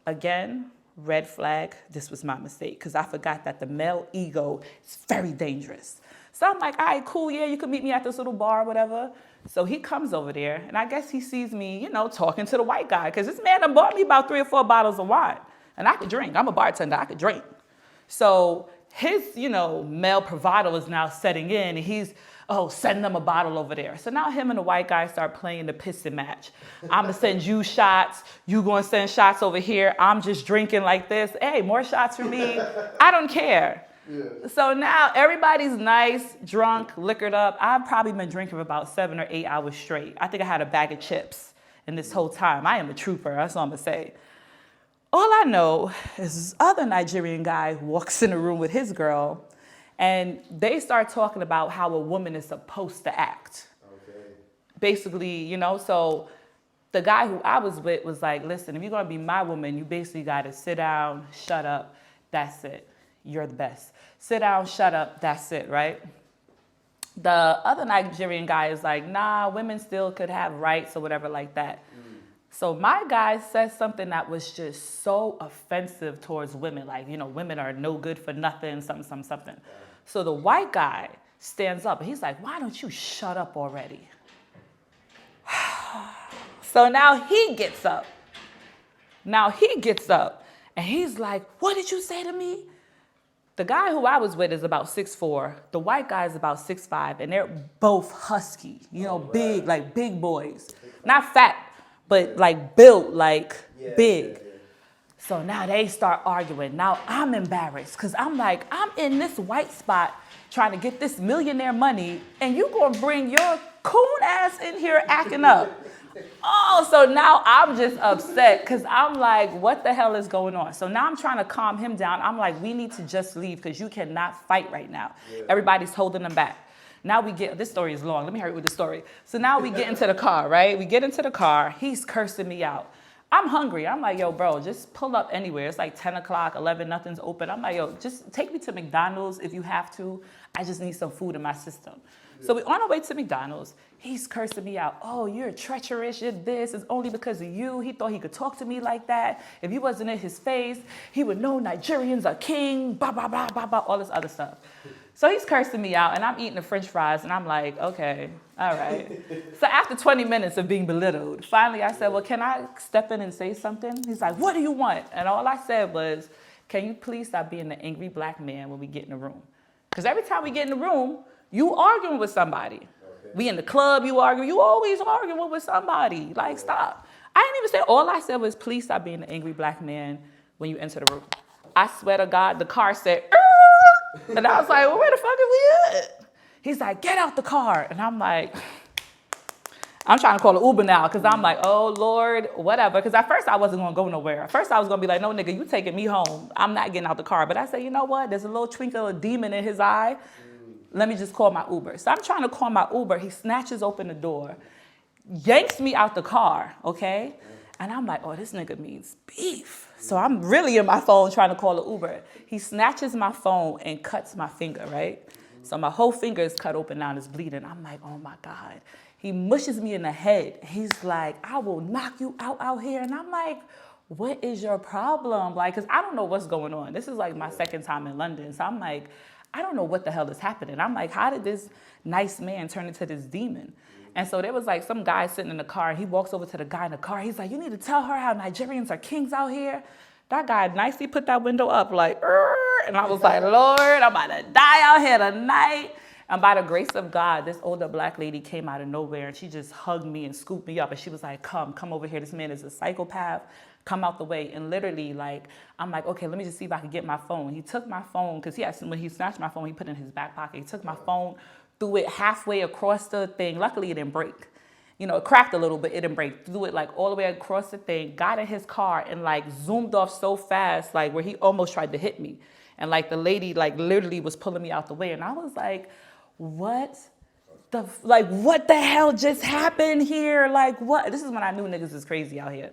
Again, red flag. This was my mistake because I forgot that the male ego is very dangerous. So I'm like, all right, cool. Yeah, you can meet me at this little bar or whatever. So he comes over there and I guess he sees me, you know, talking to the white guy because this man done bought me about 3 or 4 bottles of wine and I could drink. I'm a bartender. I could drink. So his, you know, male bravado is now setting in and he's, oh, send them a bottle over there. So now him and the white guy start playing the pissing match. I'm going to send you shots. You going to send shots over here. I'm just drinking like this. Hey, more shots for me. I don't care. Yeah. So now everybody's nice, drunk, liquored up. I've probably been drinking for about 7 or 8 hours straight. I think I had a bag of chips in this whole time. I am a trooper. That's all I'm going to say. All I know is this other Nigerian guy walks in the room with his girl, and they start talking about how a woman is supposed to act. Okay. Basically, you know, so the guy who I was with was like, listen, if you're going to be my woman, you basically got to sit down, shut up, that's it. you're the best. Sit down, shut up, that's it, right? The other Nigerian guy is like, nah, women still could have rights or whatever like that. So my guy said something that was just so offensive towards women. Like, women are no good for nothing, something. So the white guy stands up and he's like, why don't you shut up already? So now he gets up. And he's like, what did you say to me? The guy who I was with is about 6'4". The white guy is about 6'5", and they're both husky, big, like big boys. Not fat, but like built, like big. So now they start arguing. Now I'm embarrassed because I'm like, I'm in this white spot trying to get this millionaire money, and you gonna bring your coon ass in here acting up. Oh, so now I'm just upset because I'm like, what the hell is going on? So now I'm trying to calm him down. I'm like, we need to just leave because you cannot fight right now. Yeah. Everybody's holding them back. Now this story is long. Let me hurry with the story. So now we get into the car, right? We get into the car. He's cursing me out. I'm hungry. I'm like, yo, bro, just pull up anywhere. It's like 10 o'clock, 11, nothing's open. I'm like, yo, just take me to McDonald's if you have to. I just need some food in my system. So we're on our way to McDonald's. He's cursing me out. Oh, you're treacherous. You're this. It's only because of you. He thought he could talk to me like that. If you wasn't in his face, he would know Nigerians are king, blah, blah, blah, blah, blah, all this other stuff. So he's cursing me out, and I'm eating the French fries, and I'm like, okay, all right. So after 20 minutes of being belittled, finally I said, well, can I step in and say something? He's like, what do you want? And all I said was, can you please stop being the angry black man when we get in the room? Because every time we get in the room, you arguing with somebody. Okay. We in the club, you arguing. You always arguing with somebody. Like, stop. I didn't even say, all I said was, please stop being the angry black man when you enter the room. I swear to God, the car said, Err! And I was like, well, where the fuck are we at? He's like, get out the car. And I'm like, I'm trying to call an Uber now because I'm like, oh, Lord, whatever. Because at first I wasn't going to go nowhere. At first I was going to be like, no, nigga, you taking me home. I'm not getting out the car. But I said, you know what? There's a little twinkle of demon in his eye. Let me just call my Uber. So I'm trying to call my Uber. He snatches open the door, yanks me out the car, okay? And I'm like, oh, this nigga means beef. So I'm really in my phone trying to call the Uber. He snatches my phone and cuts my finger, right? So my whole finger is cut open now and it's bleeding. I'm like, oh my God. He mushes me in the head. He's like, I will knock you out here. And I'm like, what is your problem? Like, because I don't know what's going on. This is like my second time in London. So I'm like, I don't know what the hell is happening. I'm like, how did this nice man turn into this demon? And so there was like some guy sitting in the car, and he walks over to the guy in the car. He's like, you need to tell her how Nigerians are kings out here. That guy nicely put that window up like, and I was like, Lord, I'm about to die out here tonight. And by the grace of God, this older black lady came out of nowhere, and she just hugged me and scooped me up. And she was like, come over here. This man is a psychopath. Come out the way. And literally, like, I'm like, okay, let me just see if I can get my phone. He took my phone, because when he snatched my phone, he put it in his back pocket. He took my phone, threw it halfway across the thing. Luckily, it didn't break. It cracked a little bit, it didn't break. Threw it like all the way across the thing, got in his car and like zoomed off so fast, like where he almost tried to hit me. And like the lady like literally was pulling me out the way. And I was like, what the hell just happened here? Like what? This is when I knew niggas is crazy out here.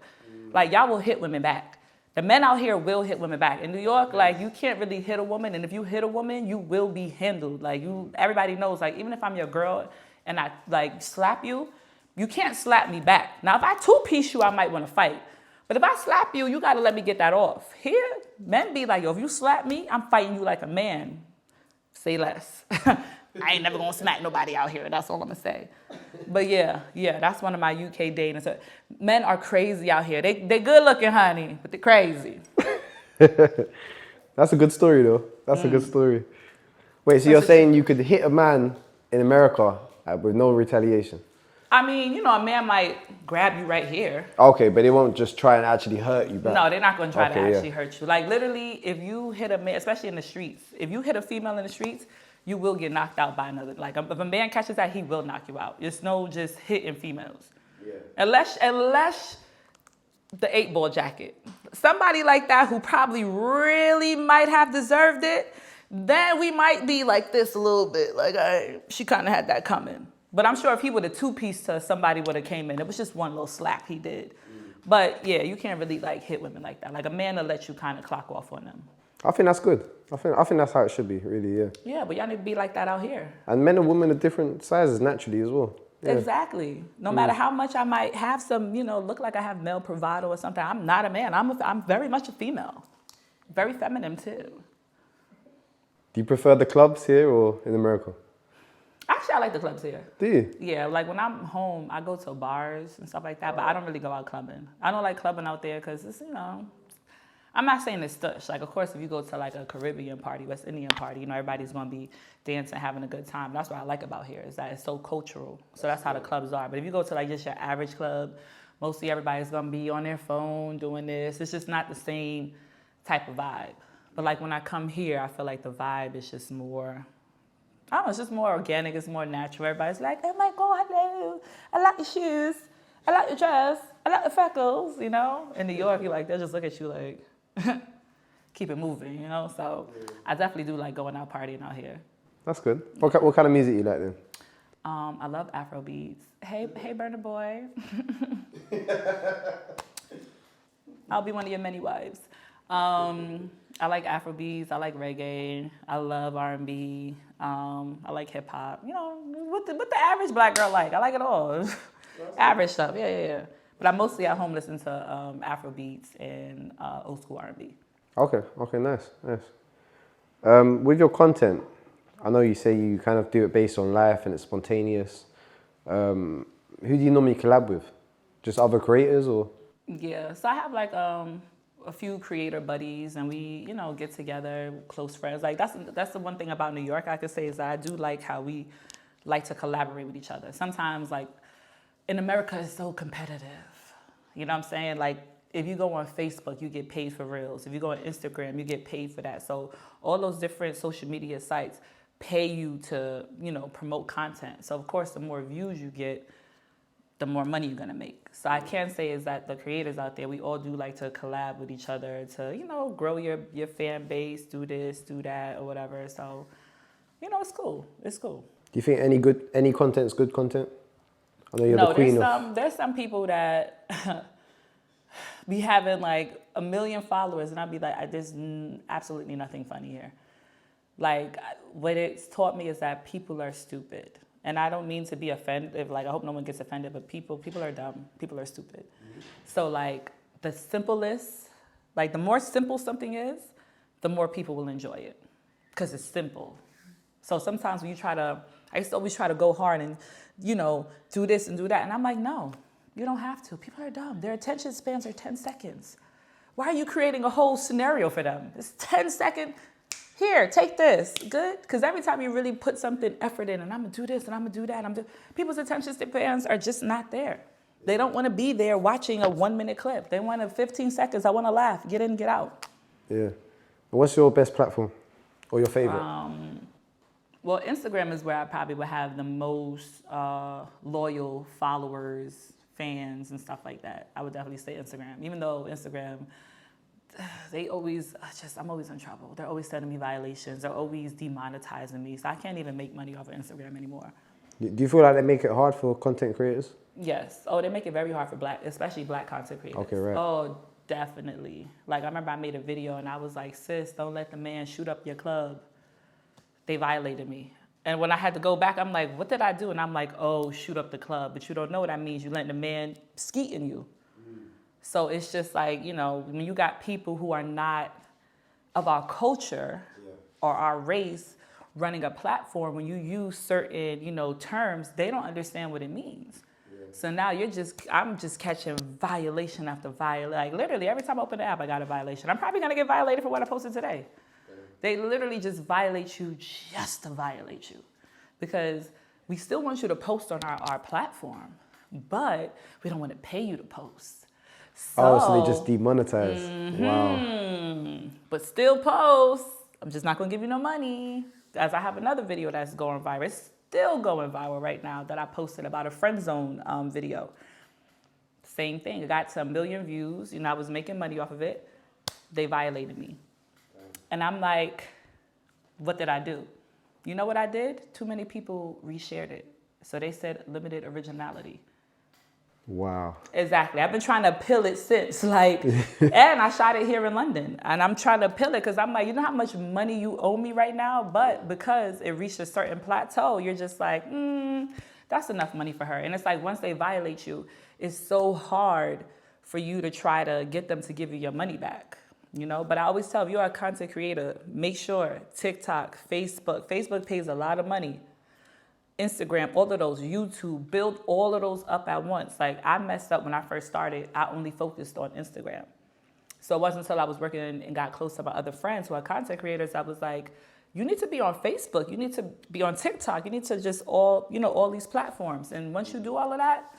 Like y'all will hit women back. The men out here will hit women back. In New York, like you can't really hit a woman. And if you hit a woman, you will be handled. Like everybody knows, like even if I'm your girl and I like slap you, you can't slap me back. Now, if I two-piece you, I might want to fight. But if I slap you, you got to let me get that off. Here, men be like, yo, if you slap me, I'm fighting you like a man. Say less. I ain't never going to smack nobody out here. That's all I'm going to say. But yeah, that's one of my UK dating. So, men are crazy out here. They good looking, honey, but they're crazy. That's a good story, though. That's a good story. Wait, so you're saying you could hit a man in America with no retaliation? I mean, a man might grab you right here. Okay, but they won't just try and actually hurt you back. No, they're not going to try to actually hurt you. Like, literally, if you hit a man, especially in the streets, if you hit a female in the streets, you will get knocked out by another. Like, if a man catches that, he will knock you out. It's no just hitting females. Yeah. Unless the 8-ball jacket. Somebody like that who probably really might have deserved it, then we might be like this a little bit. Like, she kind of had that coming. But I'm sure if he would have two-pieced her, somebody would have came in. It was just one little slap he did. But yeah, you can't really like hit women like that. Like a man will let you kind of clock off on them. I think that's good. I think that's how it should be, really, yeah. Yeah, but y'all need to be like that out here. And men and women are different sizes naturally as well. Yeah. Exactly. No matter how much I might have some, look like I have male bravado or something, I'm not a man. I'm very much a female. Very feminine too. Do you prefer the clubs here or in America? Actually, I like the clubs here. Do you? Yeah, like when I'm home, I go to bars and stuff like that, but I don't really go out clubbing. I don't like clubbing out there because it's, I'm not saying it's stush. Like, of course, if you go to like a Caribbean party, West Indian party, everybody's going to be dancing, having a good time. That's what I like about here is that it's so cultural. So that's how the clubs are. But if you go to like just your average club, mostly everybody's going to be on their phone doing this. It's just not the same type of vibe. But like when I come here, I feel like the vibe is just more, I don't know, it's just more organic. It's more natural. Everybody's like, oh my God, hello. I like your shoes. I like your dress. I like the freckles, In New York, they'll just look at you like, keep it moving, So I definitely do like going out partying out here. That's good. What kind of music you like then? I love Afro beats. Hey, Burna Boy. I'll be one of your many wives. I like Afro beats. I like reggae. I love R&B. I like hip hop. What the average black girl like? I like it all. Average stuff. Yeah. But I'm mostly at home listening to Afro beats and old school R&B. Okay, nice. With your content, I know you say you kind of do it based on life and it's spontaneous. Who do you normally collab with? Just other creators or? Yeah, so I have like a few creator buddies and we, get together, close friends. Like that's the one thing about New York I could say is that I do like how we like to collaborate with each other. Sometimes like in America it's so competitive. You know what I'm saying? Like if you go on Facebook, you get paid for reels. If you go on Instagram, you get paid for that. So all those different social media sites pay you to, promote content. So of course, the more views you get, the more money you're gonna make. So I can say is that the creators out there, we all do like to collab with each other to, grow your fan base, do this, do that, or whatever. So, it's cool. It's cool. Do you think any content's good content? I know you're the queen of... there's some people that be having like 1 million followers and I'd be like, there's absolutely nothing funny here. Like what it's taught me is that people are stupid. And I don't mean to be offended, like I hope no one gets offended, but people are dumb, people are stupid. Mm-hmm. So like the simplest, like the more simple something is, the more people will enjoy it because it's simple. So sometimes when I used to always try to go hard and, do this and do that. And I'm like, no, you don't have to. People are dumb. Their attention spans are 10 seconds. Why are you creating a whole scenario for them? It's 10 seconds. Here, take this. Good? Because every time you really put something effort in and I'm going to do this and I'm going to do that, people's attention spans are just not there. They don't want to be there watching a 1-minute clip. They want 15 seconds. I want to laugh. Get in, get out. Yeah. What's your best platform or your favorite? Well, Instagram is where I probably would have the most loyal followers, fans, and stuff like that. I would definitely say Instagram. Even though Instagram, I'm always in trouble. They're always sending me violations. They're always demonetizing me. So I can't even make money off of Instagram anymore. Do you feel like they make it hard for content creators? Yes. Oh, they make it very hard for especially black content creators. Okay, right. Oh, definitely. Like I remember I made a video and I was like, sis, don't let the man shoot up your club. They violated me. And when I had to go back, I'm like, what did I do? And I'm like, oh, shoot up the club. But you don't know what that means. You letting the man skeet in you. So it's just like, when you got people who are not of our culture or our race running a platform, when you use certain, terms, they don't understand what it means. Yeah. So now I'm just catching violation after violation. Like literally every time I open the app, I got a violation. I'm probably going to get violated for what I posted today. They literally just violate you just to violate you because we still want you to post on our platform, but we don't want to pay you to post. So they just demonetize. Mm-hmm. Wow. But still post. I'm just not going to give you no money. As I have another video that's going viral. It's still going viral right now that I posted about a friend zone video. Same thing. It got to 1 million views. I was making money off of it. They violated me. And I'm like, what did I do? You know what I did? Too many people reshared it. So they said limited originality. Wow. Exactly. I've been trying to appeal it since, like, and I shot it here in London, and I'm trying to appeal it because I'm like, you know how much money you owe me right now, but because it reached a certain plateau, you're just like, that's enough money for her. And it's like once they violate you, it's so hard for you to try to get them to give you your money back. You know, but I always tell if you're a content creator, make sure TikTok, Facebook pays a lot of money. Instagram, all of those, YouTube, build all of those up at once. Like I messed up when I first started. I only focused on Instagram. So it wasn't until I was working and got close to my other friends who are content creators, I was like, you need to be on Facebook. You need to be on TikTok. You need to just all these platforms. And once you do all of that,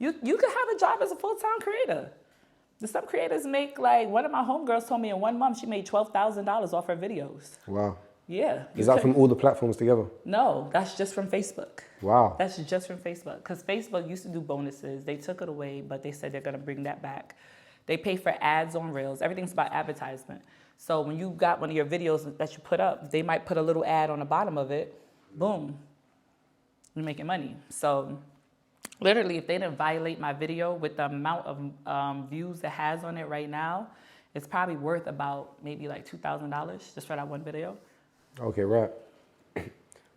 you can have a job as a full-time creator. Some creators make, like, one of my homegirls told me in 1 month she made $12,000 off her videos. Wow. Yeah. Is that from all the platforms together? No, that's just from Facebook. Wow. That's just from Facebook. Because Facebook used to do bonuses. They took it away, but they said they're going to bring that back. They pay for ads on Reels. Everything's about advertisement. So when you got one of your videos that you put up, they might put a little ad on the bottom of it. Boom. You're making money. So literally, if they didn't violate my video with the amount of views it has on it right now, it's probably worth about maybe like $2,000 just for that one video. Okay, right.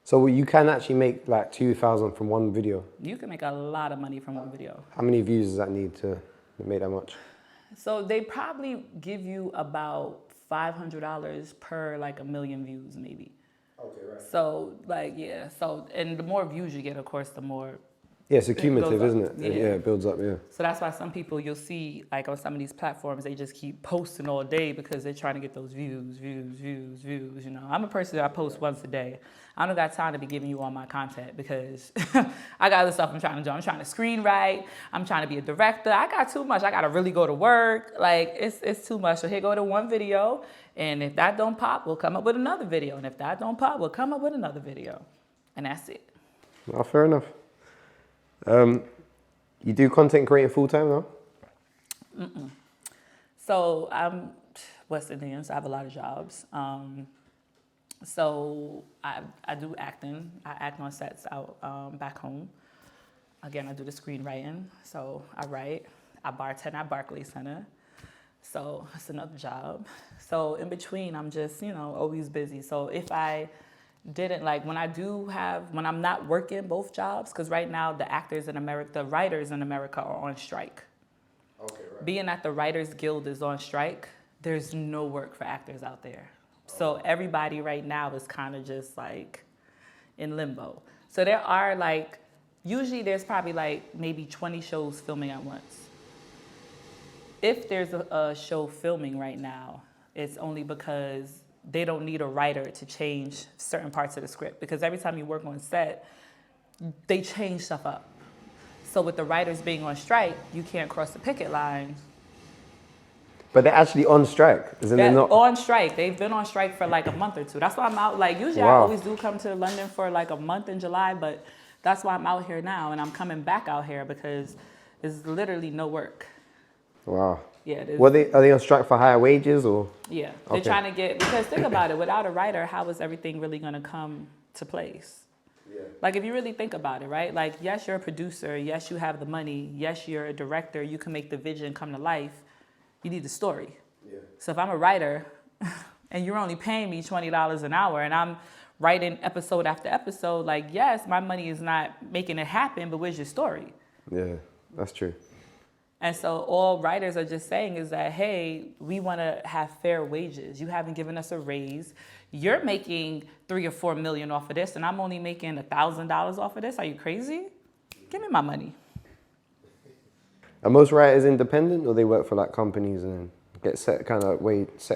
So you can actually make like 2,000 from one video. You can make a lot of money from one video. How many views does that need to make that much? So they probably give you about $500 per like 1 million views maybe. Okay, right. So like, yeah. So, and the more views you get, of course, the more. Yeah, it's cumulative, isn't it? Yeah. Yeah, it builds up, yeah. So that's why some people you'll see like on some of these platforms, they just keep posting all day because they're trying to get those views. You know, I'm a person that I post once a day. I don't got time to be giving you all my content because I got other stuff I'm trying to do. I'm trying to screenwrite. I'm trying to be a director. I got too much. I got to really go to work. Like it's too much. So here go to one video. And if that don't pop, we'll come up with another video. And if that don't pop, we'll come up with another video. And that's it. Well, fair enough. You do content creating full time now? So I'm West Indian, so I have a lot of jobs. So I do acting. I act on sets out back home. Again, I do the screenwriting. So I write. I bartend at Barclays Center. So that's another job. So in between, I'm just, always busy. So if I didn't when I'm not working both jobs, because right now the writers in America are on strike. Okay, right. Being that the Writers Guild is on strike, there's no work for actors out there. So everybody right now is kind of just like in limbo. So there are usually there's probably maybe 20 shows filming at once. If there's a show filming right now, it's only because they don't need a writer to change certain parts of the script, because every time you work on set, they change stuff up. So with the writers being on strike, you can't cross the picket line. But they're actually on strike, isn't They're it? Not on strike. They've been on strike for a month or two. That's why I'm out. Usually I Wow. always do come to London for a month in July, but that's why I'm out here now, and I'm coming back out here because there's literally no work. Wow. Yeah. Are they on strike for higher wages or? Yeah. They're Okay. trying to because think about it, without a writer, how is everything really going to come to place? Yeah. If you really think about it, right? Yes, you're a producer. Yes, you have the money. Yes, you're a director. You can make the vision come to life. You need the story. Yeah. So if I'm a writer and you're only paying me $20 an hour and I'm writing episode after episode, yes, my money is not making it happen, but where's your story? Yeah, that's true. And so all writers are just saying is that, hey, we want to have fair wages. You haven't given us a raise. You're making $3 or $4 million off of this, and I'm only making $1,000 off of this. Are you crazy? Give me my money. Are most writers independent, or they work for companies and get set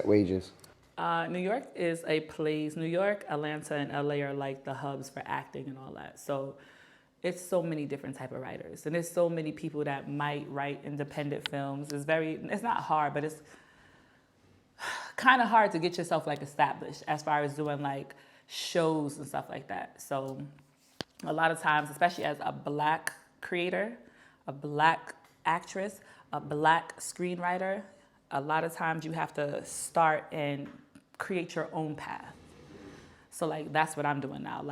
wages? New York is a place. New York, Atlanta, and LA are the hubs for acting and all that. So it's so many different type of writers, and there's so many people that might write independent films. It's not hard, but it's kind of hard to get yourself established as far as doing shows and stuff like that. So a lot of times, especially as a Black creator, a Black actress, a Black screenwriter, a lot of times you have to start and create your own path. So that's what I'm doing now.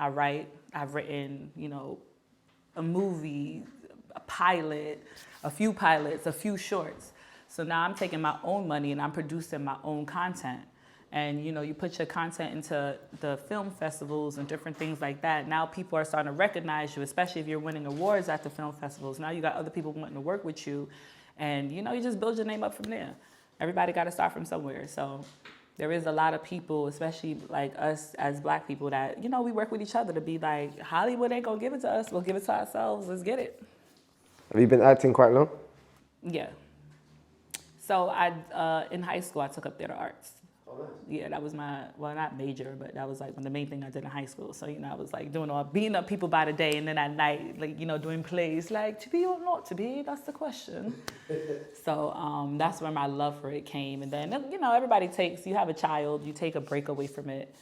I write. I've written, a movie. a pilot, a few pilots, a few shorts. So now I'm taking my own money and I'm producing my own content. And you put your content into the film festivals and different things like that. Now people are starting to recognize you, especially if you're winning awards at the film festivals. Now you got other people wanting to work with you. And you just build your name up from there. Everybody got to start from somewhere. So there is a lot of people, especially like us as Black people, that, we work with each other to be like, Hollywood ain't gonna give it to us. We'll give it to ourselves. Let's get it. Have you been acting quite long? Yeah. So in high school, I took up theater arts. Oh, nice. Yeah, that was not major, but that was like the main thing I did in high school. So, I was like beating up people by the day, and then at night, like, doing plays, like, to be or not to be, that's the question. So that's where my love for it came. And then, everybody you have a child, you take a break away from it.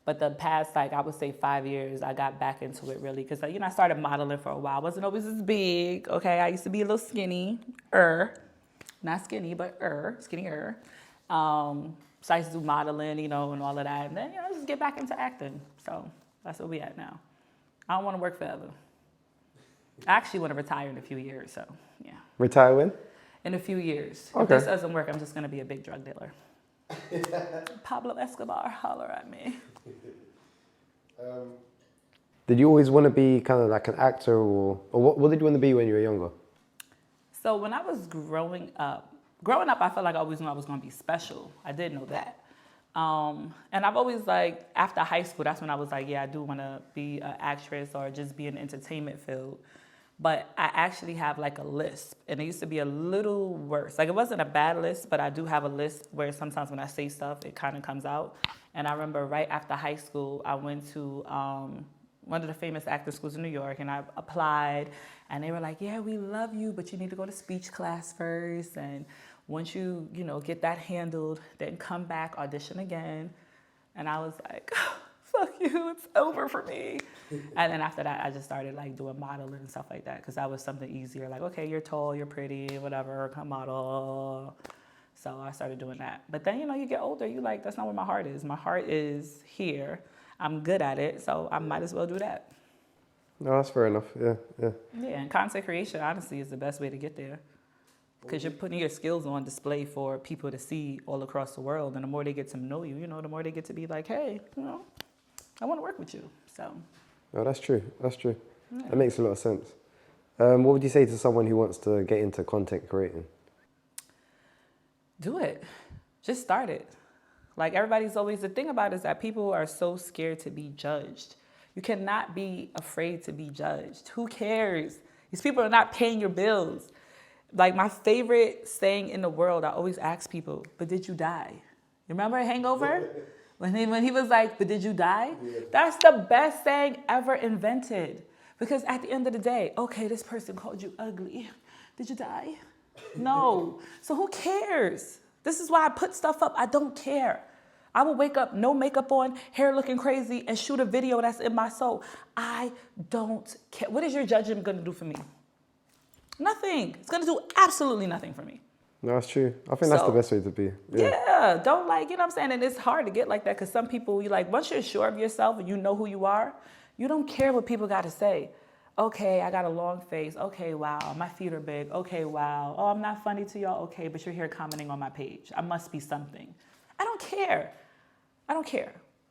But the past, like, I would say 5 years, I got back into it really. Because, I started modeling for a while. I wasn't always as big, okay? I used to be a little skinny, not skinny, but skinnier. So I used to do modeling, and all of that. And then, just get back into acting. So that's where we at now. I don't want to work forever. I actually want to retire in a few years, so yeah. Retire when? In a few years. Okay. If this doesn't work, I'm just going to be a big drug dealer. Pablo Escobar, holler at me. Did you always want to be kind of like an actor, or what did you want to be when you were younger? So when I was growing up, I felt like I always knew I was going to be special. I did know that. And I've always, like, after high school, that's when I was like, yeah, I do want to be an actress or just be in the entertainment field. But I actually have, like, a lisp. And it used to be a little worse. Like, it wasn't a bad lisp, but I do have a lisp where sometimes when I say stuff, it kind of comes out. And I remember right after high school, I went to one of the famous acting schools in New York, and I applied. And they were like, yeah, we love you, but you need to go to speech class first. And once you, get that handled, then come back, audition again. And I was like, fuck you, it's over for me. And then after that, I just started like doing modeling and stuff like that, because that was something easier. Like, okay, you're tall, you're pretty, whatever, come model. So I started doing that. But then, you get older, you like, that's not where my heart is. My heart is here. I'm good at it, so I might as well do that. No, that's fair enough, yeah. Yeah, and content creation, honestly, is the best way to get there. Because you're putting your skills on display for people to see all across the world. And the more they get to know you, the more they get to be like, hey, I want to work with you. So. No, that's true. Yeah. That makes a lot of sense. What would you say to someone who wants to get into content creating? Do it. Just start it. Like, the thing about it is that people are so scared to be judged. You cannot be afraid to be judged. Who cares? These people are not paying your bills. Like, my favorite saying in the world, I always ask people, but did you die? You remember Hangover? When he was like, but did you die? Yeah. That's the best saying ever invented. Because at the end of the day, okay, this person called you ugly. Did you die? No. So who cares? This is why I put stuff up. I don't care. I will wake up, no makeup on, hair looking crazy, and shoot a video that's in my soul. I don't care. What is your judgment going to do for me? Nothing. It's going to do absolutely nothing for me. No, that's true. I think that's the best way to be. Yeah, don't like, you know what I'm saying? And it's hard to get like that, because some people, once you're sure of yourself and you know who you are, you don't care what people got to say. Okay, I got a long face. Okay, wow, my feet are big. Okay, wow. Oh, I'm not funny to y'all. Okay, but you're here commenting on my page. I must be something. I don't care.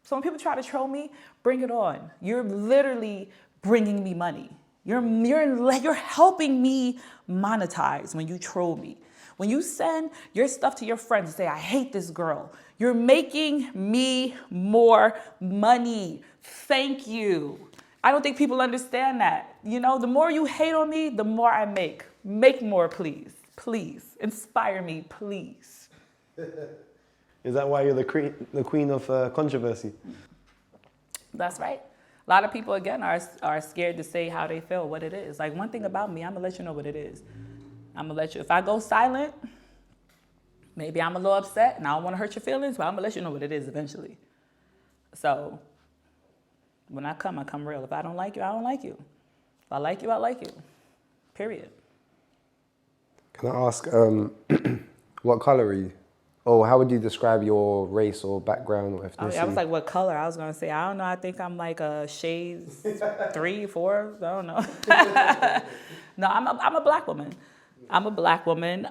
So when people try to troll me, bring it on. You're literally bringing me money. You're helping me monetize when you troll me. When you send your stuff to your friends and say, I hate this girl, you're making me more money. Thank you. I don't think people understand that. The more you hate on me, the more I make. Make more, please. Please. Inspire me, please. Is that why you're the queen of controversy? That's right. A lot of people, again, are scared to say how they feel, what it is. Like, one thing about me, I'm going to let you know what it is. I'm going to let you, if I go silent, maybe I'm a little upset and I don't want to hurt your feelings, but I'm going to let you know what it is eventually. So when I come real. If I don't like you, I don't like you. If I like you, I like you. Period. Can I ask, what color are you? Oh, how would you describe your race or background or Oh, ethnicity? yeah, I was like, what color? I was gonna say, I don't know. I think I'm like a shades 3, 4. I don't know. No, I'm a black woman. I'm a black woman.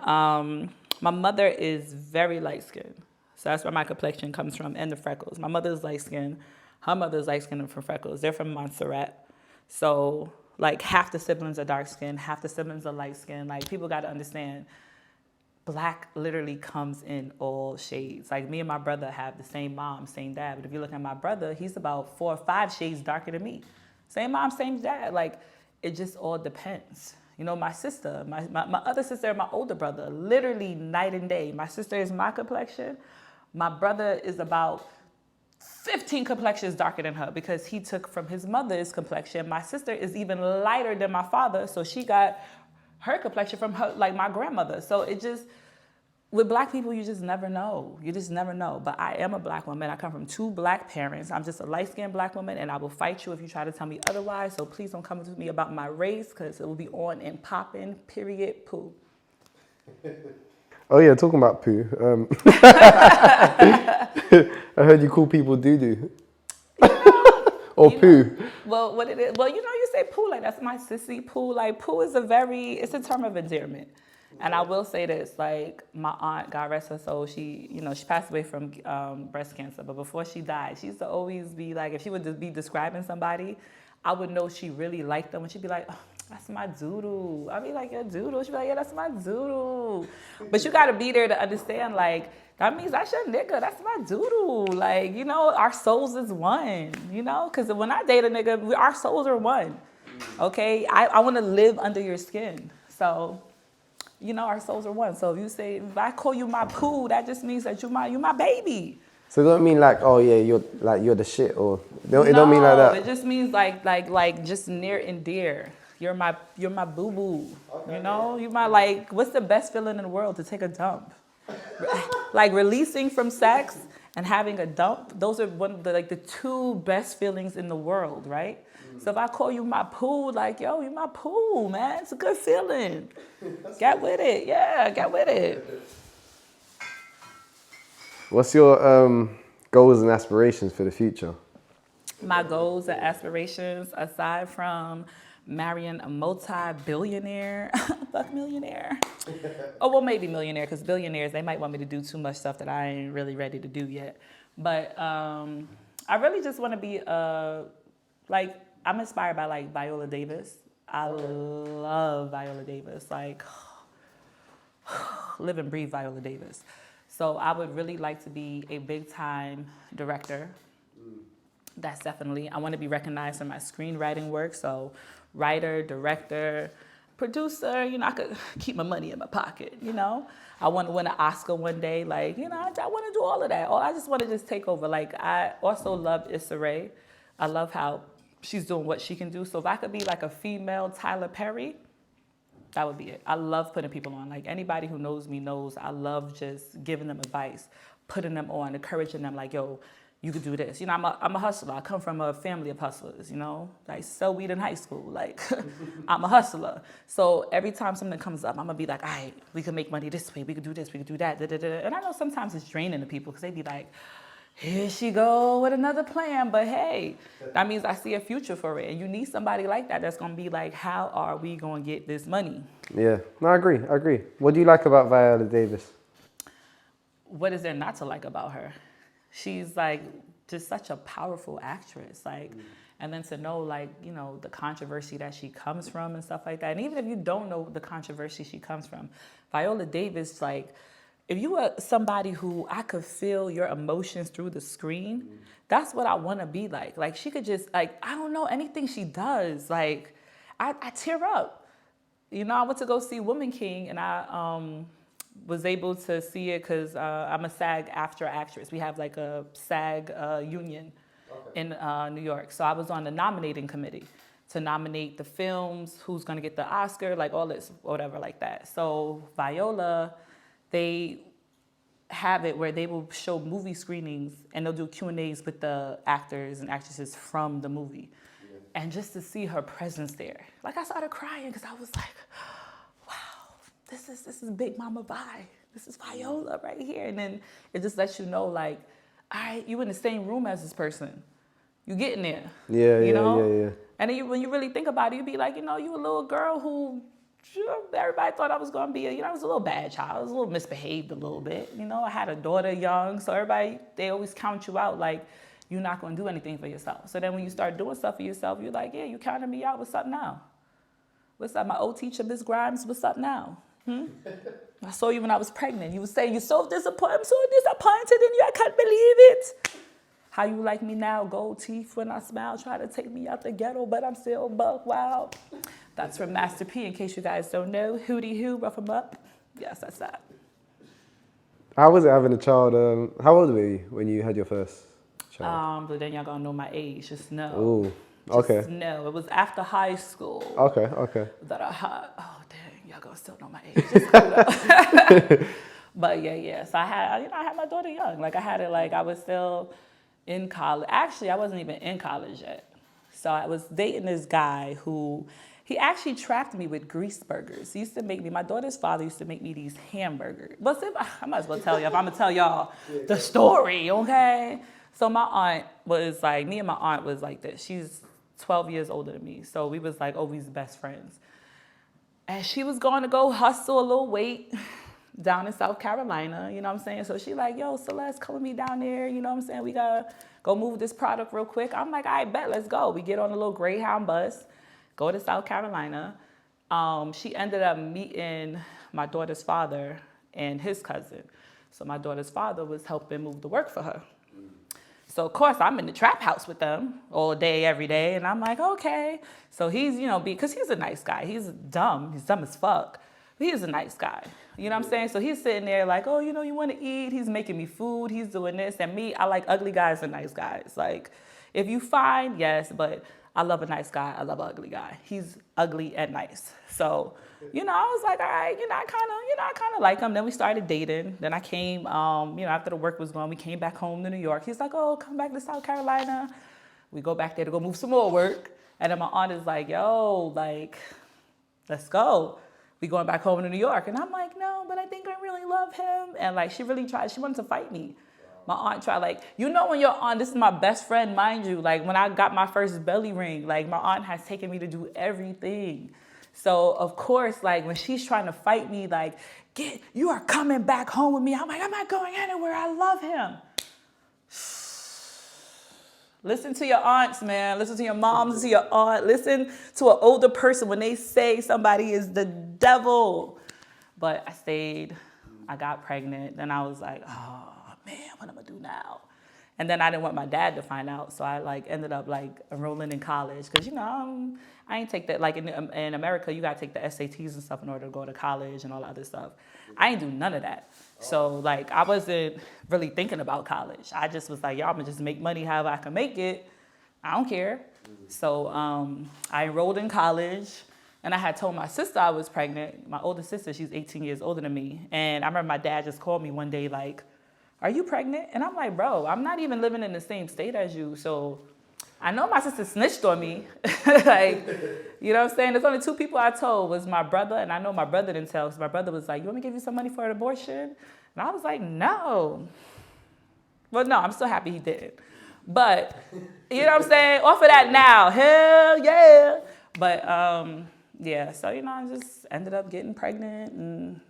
My mother is very light skinned, so that's where my complexion comes from, and the freckles. My mother's light skinned. Her mother's light skinned and from freckles. They're from Montserrat, so like half the siblings are dark skinned, half the siblings are light skinned. Like people got to understand. Black literally comes in all shades. Like me and my brother have the same mom, same dad. But if you look at my brother, he's about 4 or 5 shades darker than me. Same mom, same dad. Like it just all depends. You know, my sister, my other sister and my older brother, literally night and day. My sister is my complexion. My brother is about 15 complexions darker than her because he took from his mother's complexion. My sister is even lighter than my father, so she got her complexion from her, like my grandmother. So it just, with black people, you just never know. You just never know. But I am a black woman. I come from 2 black parents. I'm just a light-skinned black woman, and I will fight you if you try to tell me otherwise. So please don't come to me about my race, because it will be on and popping, period, poo. Oh yeah, talking about poo. I heard you call people doo-doo. Or poo. Well, what it is, well, you know, you say poo, like that's my sissy poo. Like poo is it's a term of endearment. And I will say this, like my aunt, God rest her soul, she passed away from breast cancer. But before she died, she used to always be like, if she would just be describing somebody, I would know she really liked them. And she'd be like, oh, that's my doodoo. I'd be like, your doodoo? She'd be like, yeah, that's my doodoo. But you got to be there to understand, like, that means that's your nigga. That's my doodoo. Like, you know, our souls is one, you know? Because when I date a nigga, our souls are one, okay? I want to live under your skin. So, you know, our souls are one. So if I call you my poo, that just means that you my baby. So it don't mean like, oh yeah, you're the shit, or it don't mean like that. It just means like just near and dear. You're my boo boo. Okay, you know, you my like. What's the best feeling in the world? To take a dump, like releasing from sex and having a dump. Those are one of the 2 best feelings in the world, right? So if I call you my poo, like yo, you my poo, man. It's a good feeling. Get with it, yeah, get with it. What's your goals and aspirations for the future? My goals and aspirations, aside from marrying a multi-billionaire, fuck millionaire. Oh, well, maybe millionaire, because billionaires, they might want me to do too much stuff that I ain't really ready to do yet. But I really just want to be, I'm inspired by, like, Viola Davis. I love Viola Davis. Like, live and breathe Viola Davis. So I would really like to be a big-time director. That's definitely, I want to be recognized for my screenwriting work. So writer, director, producer, you know, I could keep my money in my pocket, you know. I want to win an Oscar one day. Like, you know, I want to do all of that. I just want to just take over. Like, I also love Issa Rae. I love how she's doing what she can do. So if I could be like a female Tyler Perry, that would be it. I love putting people on. Like anybody who knows me knows I love just giving them advice, putting them on, encouraging them like, yo, you could do this. You know, I'm a hustler. I come from a family of hustlers, you know? I sell weed in high school. Like, I'm a hustler. So every time something comes up, I'm going to be like, all right, we can make money this way. We can do this. We can do that. Da, da, da. And I know sometimes it's draining to people because they be like, here she go with another plan. But hey, that means I see a future for it. And you need somebody like that that's going to be like, how are we going to get this money? Yeah, no, I agree. What do you like about Viola Davis? What is there not to like about her? She's like just such a powerful actress. Like, and then to know like, you know, the controversy that she comes from and stuff like that. And even if you don't know the controversy she comes from, Viola Davis, like, if you are somebody who I could feel your emotions through the screen, that's what I want to be like. Like she could just like, I don't know, anything she does, like I tear up. You know, I went to go see Woman King and I was able to see it because I'm a SAG-AFTRA actress. We have like a SAG union in New York. So I was on the nominating committee to nominate the films, who's going to get the Oscar, like all this, whatever like that. So Viola, they have it where they will show movie screenings and they'll do Q&As with the actors and actresses from the movie. Yeah. And just to see her presence there, like I started crying because I was like, wow, this is Big Mama vibe. This is Viola right here. And then it just lets you know, like, all right, you in the same room as this person. You getting there. Yeah. And then when you really think about it, you be like, you a little girl who everybody thought I was going to be, I was a little bad child. I was a little misbehaved a little bit. I had a daughter young, so they always count you out like you're not going to do anything for yourself. So then when you start doing stuff for yourself, you're like, yeah, you counted me out. What's up now? What's up? My old teacher, Miss Grimes, what's up now? I saw you when I was pregnant. You were saying you're so disappointed. I'm so disappointed in you. I can't believe it. How you like me now? Gold teeth when I smile. Try to take me out the ghetto, but I'm still buck wild. That's from Master P, in case you guys don't know. Hootie hoo, rough 'em up. Yes, that's that. How was it having a child? How old were you when you had your first child? But then y'all gonna know my age. Just know. Ooh, okay. Just know. It was after high school. Okay. That I had. Oh, dang. Y'all gonna still know my age. Just cool though. But yeah. So I had my daughter young. Like I had it like I was still in college. Actually, I wasn't even in college yet. So I was dating this guy who, he actually trapped me with grease burgers. He used to make me, my daughter's father used to make me these hamburgers. But I might as well tell you, if I'm going to tell y'all the story, okay? So my aunt was like, me and my aunt was like this. She's 12 years older than me. So we was like always best friends. And she was going to go hustle a little weight down in South Carolina, you know what I'm saying? So she like, yo, Celeste, come with me down there, you know what I'm saying? We gotta go move this product real quick. I'm like, I bet, let's go. We get on a little Greyhound bus, go to South Carolina. She ended up meeting my daughter's father and his cousin. So my daughter's father was helping move the work for her. So of course I'm in the trap house with them all day, every day. And I'm like, okay. So he's, because he's a nice guy. He's dumb as fuck. But he's a nice guy. You know what I'm saying? So he's sitting there like, oh, you want to eat? He's making me food. He's doing this. And me, I like ugly guys and nice guys. Like, if you fine, yes, but I love a nice guy. I love an ugly guy. He's ugly and nice. So, I was like, all right, I kind of like him. Then we started dating. Then I came, after the work was gone, we came back home to New York. He's like, oh, come back to South Carolina. We go back there to go move some more work. And then my aunt is like, yo, like, let's go. We going back home to New York. And I'm like, no, but I think I really love him. And like, she really tried, she wanted to fight me. My aunt tried, like, when your aunt, this is my best friend, mind you, like when I got my first belly ring, like my aunt has taken me to do everything. So of course, like when she's trying to fight me, like, you are coming back home with me. I'm like, I'm not going anywhere. I love him. Listen to your aunts, man. Listen to your moms, listen to your aunt. Listen to an older person when they say somebody is the devil. But I stayed. I got pregnant. Then I was like, oh, man, what am I going to do now? And then I didn't want my dad to find out. So I ended up enrolling in college. Because, I ain't take that. Like in America, you got to take the SATs and stuff in order to go to college and all that other stuff. I ain't do none of that. So I wasn't really thinking about college. I just was like, y'all gonna just make money however I can make it. I don't care. So I enrolled in college and I had told my sister I was pregnant. My older sister, she's 18 years older than me. And I remember my dad just called me one day like, are you pregnant? And I'm like, bro, I'm not even living in the same state as you. So I know my sister snitched on me. You know what I'm saying? There's only two people I told, was my brother, and I know my brother didn't tell, because my brother was like, you want me to give you some money for an abortion? And I was like, no. Well, no, I'm still happy he didn't. But, you know what I'm saying? Off of that now, hell yeah. But, yeah, so, I just ended up getting pregnant, and,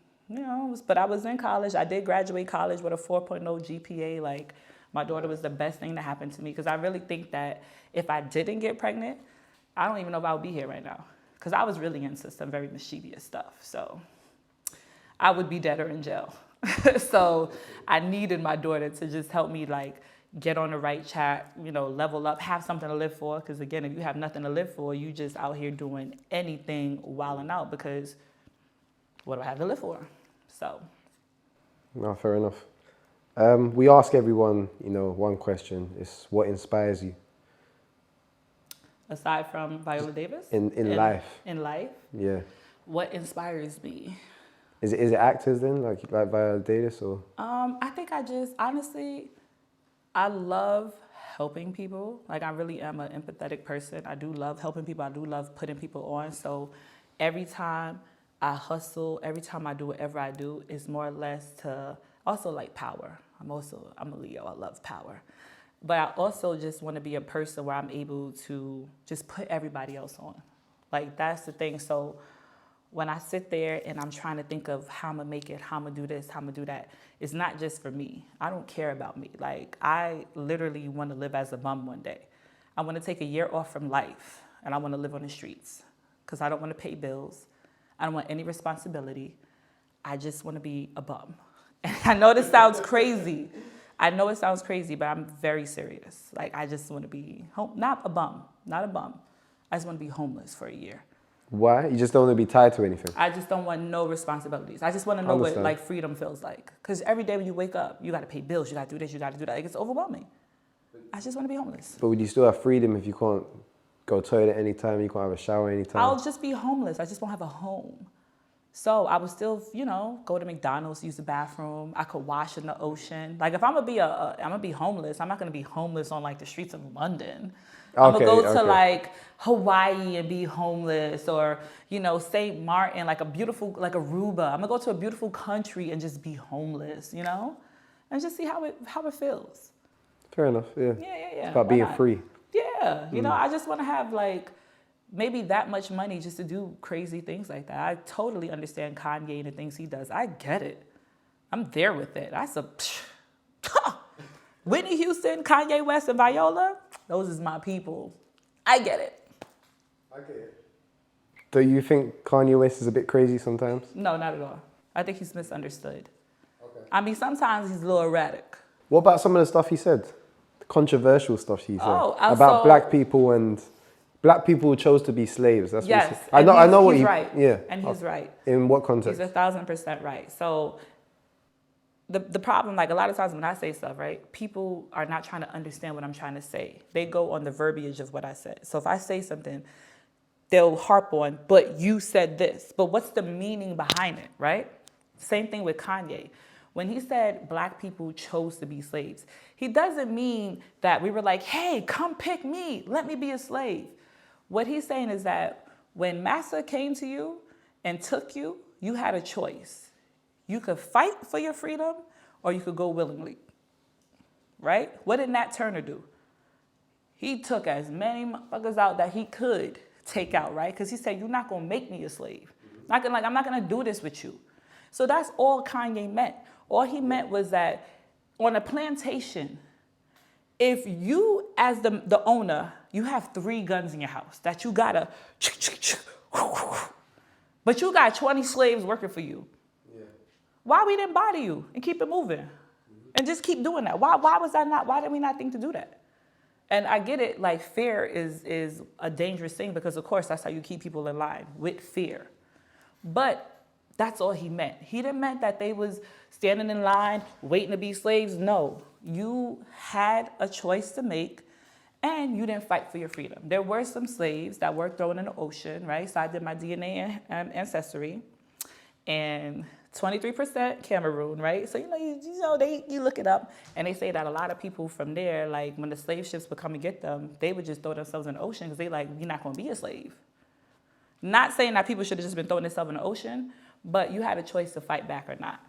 but I was in college. I did graduate college with a 4.0 GPA. My daughter was the best thing that happened to me, because I really think that if I didn't get pregnant, I don't even know if I would be here right now, because I was really into some very mischievous stuff. So I would be dead or in jail. So I needed my daughter to just help me get on the right track, level up, have something to live for. Because again, if you have nothing to live for, you just out here doing anything wilding out, because what do I have to live for? So. No, fair enough. We ask everyone, one question. It's what inspires you? Aside from Viola Davis? In life. In life? Yeah. What inspires me? Is it actors then, like Viola Davis, or? I think honestly, I love helping people. I really am an empathetic person. I do love helping people. I do love putting people on. So every time I hustle. Every time I do whatever I do, is more or less to also like power. I'm a Leo. I love power. But I also just want to be a person where I'm able to just put everybody else on. Like, that's the thing. So when I sit there and I'm trying to think of how I'm going to make it, how I'm going to do this, how I'm going to do that, it's not just for me. I don't care about me. Like, I literally want to live as a bum one day. I want to take a year off from life, and I want to live on the streets because I don't want to pay bills. I don't want any responsibility. I just want to be a bum. And I know this sounds crazy. But I'm very serious. Like, I just want to be not a bum. I just want to be homeless for a year. Why? You just don't want to be tied to anything? I just don't want no responsibilities. I just want to know what like freedom feels like. Because every day when you wake up, you got to pay bills, you got to do this, you got to do that. Like, it's overwhelming. I just want to be homeless. But would you still have freedom if you can't go to the toilet anytime, you can't have a shower anytime? I'll just be homeless. I just won't have a home. So I would still, go to McDonald's, use the bathroom. I could wash in the ocean. Like, if I'm gonna be homeless, I'm not gonna be homeless on like the streets of London. I'm gonna go to like Hawaii and be homeless, or St. Martin, like like Aruba. I'm gonna go to a beautiful country and just be homeless, and just see how it feels. Fair enough. Yeah. Yeah. It's about being free. Yeah. I just want to have like maybe that much money just to do crazy things like that. I totally understand Kanye and the things he does. I get it. I'm there with it. Whitney Houston, Kanye West, and Viola, those is my people. I get it. I get it. Do you think Kanye West is a bit crazy sometimes? No, not at all. I think he's misunderstood. Okay. I mean, sometimes he's a little erratic. What about some of the stuff he said? The controversial stuff he said about black people and black people chose to be slaves. That's what he said. I know what he's right. Yeah. And he's right. In what context? He's 1,000% right. So the problem, like a lot of times when I say stuff, right, people are not trying to understand what I'm trying to say. They go on the verbiage of what I said. So if I say something, they'll harp on, but you said this. But what's the meaning behind it, right? Same thing with Kanye. When he said black people chose to be slaves, he doesn't mean that we were like, hey, come pick me, let me be a slave. What he's saying is that when Massa came to you and took you, you had a choice. You could fight for your freedom or you could go willingly, right? What did Nat Turner do? He took as many motherfuckers out that he could take out, right? Because he said, you're not going to make me a slave. I'm not going to do this with you. So that's all Kanye meant. All he meant was that on a plantation, if you, as the owner, you have 3 guns in your house that you gotta, but you got 20 slaves working for you. Yeah. Why we didn't bother you and keep it moving and just keep doing that? Why did we not think to do that? And I get it, like fear is a dangerous thing because of course that's how you keep people in line, with fear. But that's all he meant. He didn't mean that they was standing in line waiting to be slaves. No, you had a choice to make and you didn't fight for your freedom. There were some slaves that were thrown in the ocean, right? So I did my DNA ancestry and 23% Cameroon, right? So, you look it up and they say that a lot of people from there, like when the slave ships would come and get them, they would just throw themselves in the ocean because they like, you're not going to be a slave. Not saying that people should have just been throwing themselves in the ocean, but you had a choice to fight back or not.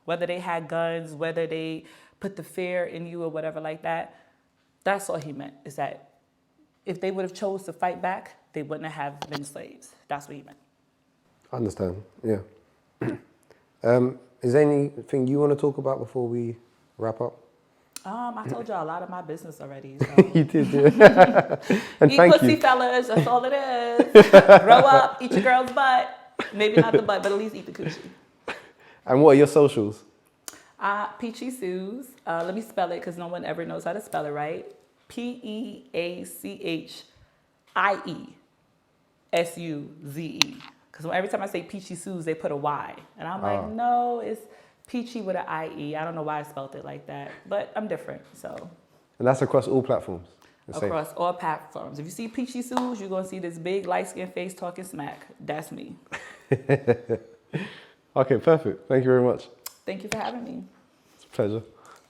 Whether they had guns, whether they put the fear in you or whatever like that, that's all he meant, is that if they would have chose to fight back, they wouldn't have been slaves. That's what he meant. I understand, yeah. Is there anything you want to talk about before we wrap up? I told y'all a lot of my business already. So. You did, yeah. And eat thank pussy, you. fellas. That's all it is. Grow up, eat your girl's butt. Maybe not the butt, but at least eat the coochie. And what are your socials? Peachiesuze. Let me spell it because no one ever knows how to spell it right. Peachiesuze. Because every time I say Peachiesuze, they put a Y. And I'm like, no, it's Peachy with an IE. I don't know why I spelled it like that, but I'm different, so. And that's across all platforms? Across all platforms. If you see Peachiesuze, you're going to see this big light-skinned face talking smack. That's me. Okay, perfect. Thank you very much. Thank you for having me. It's a pleasure.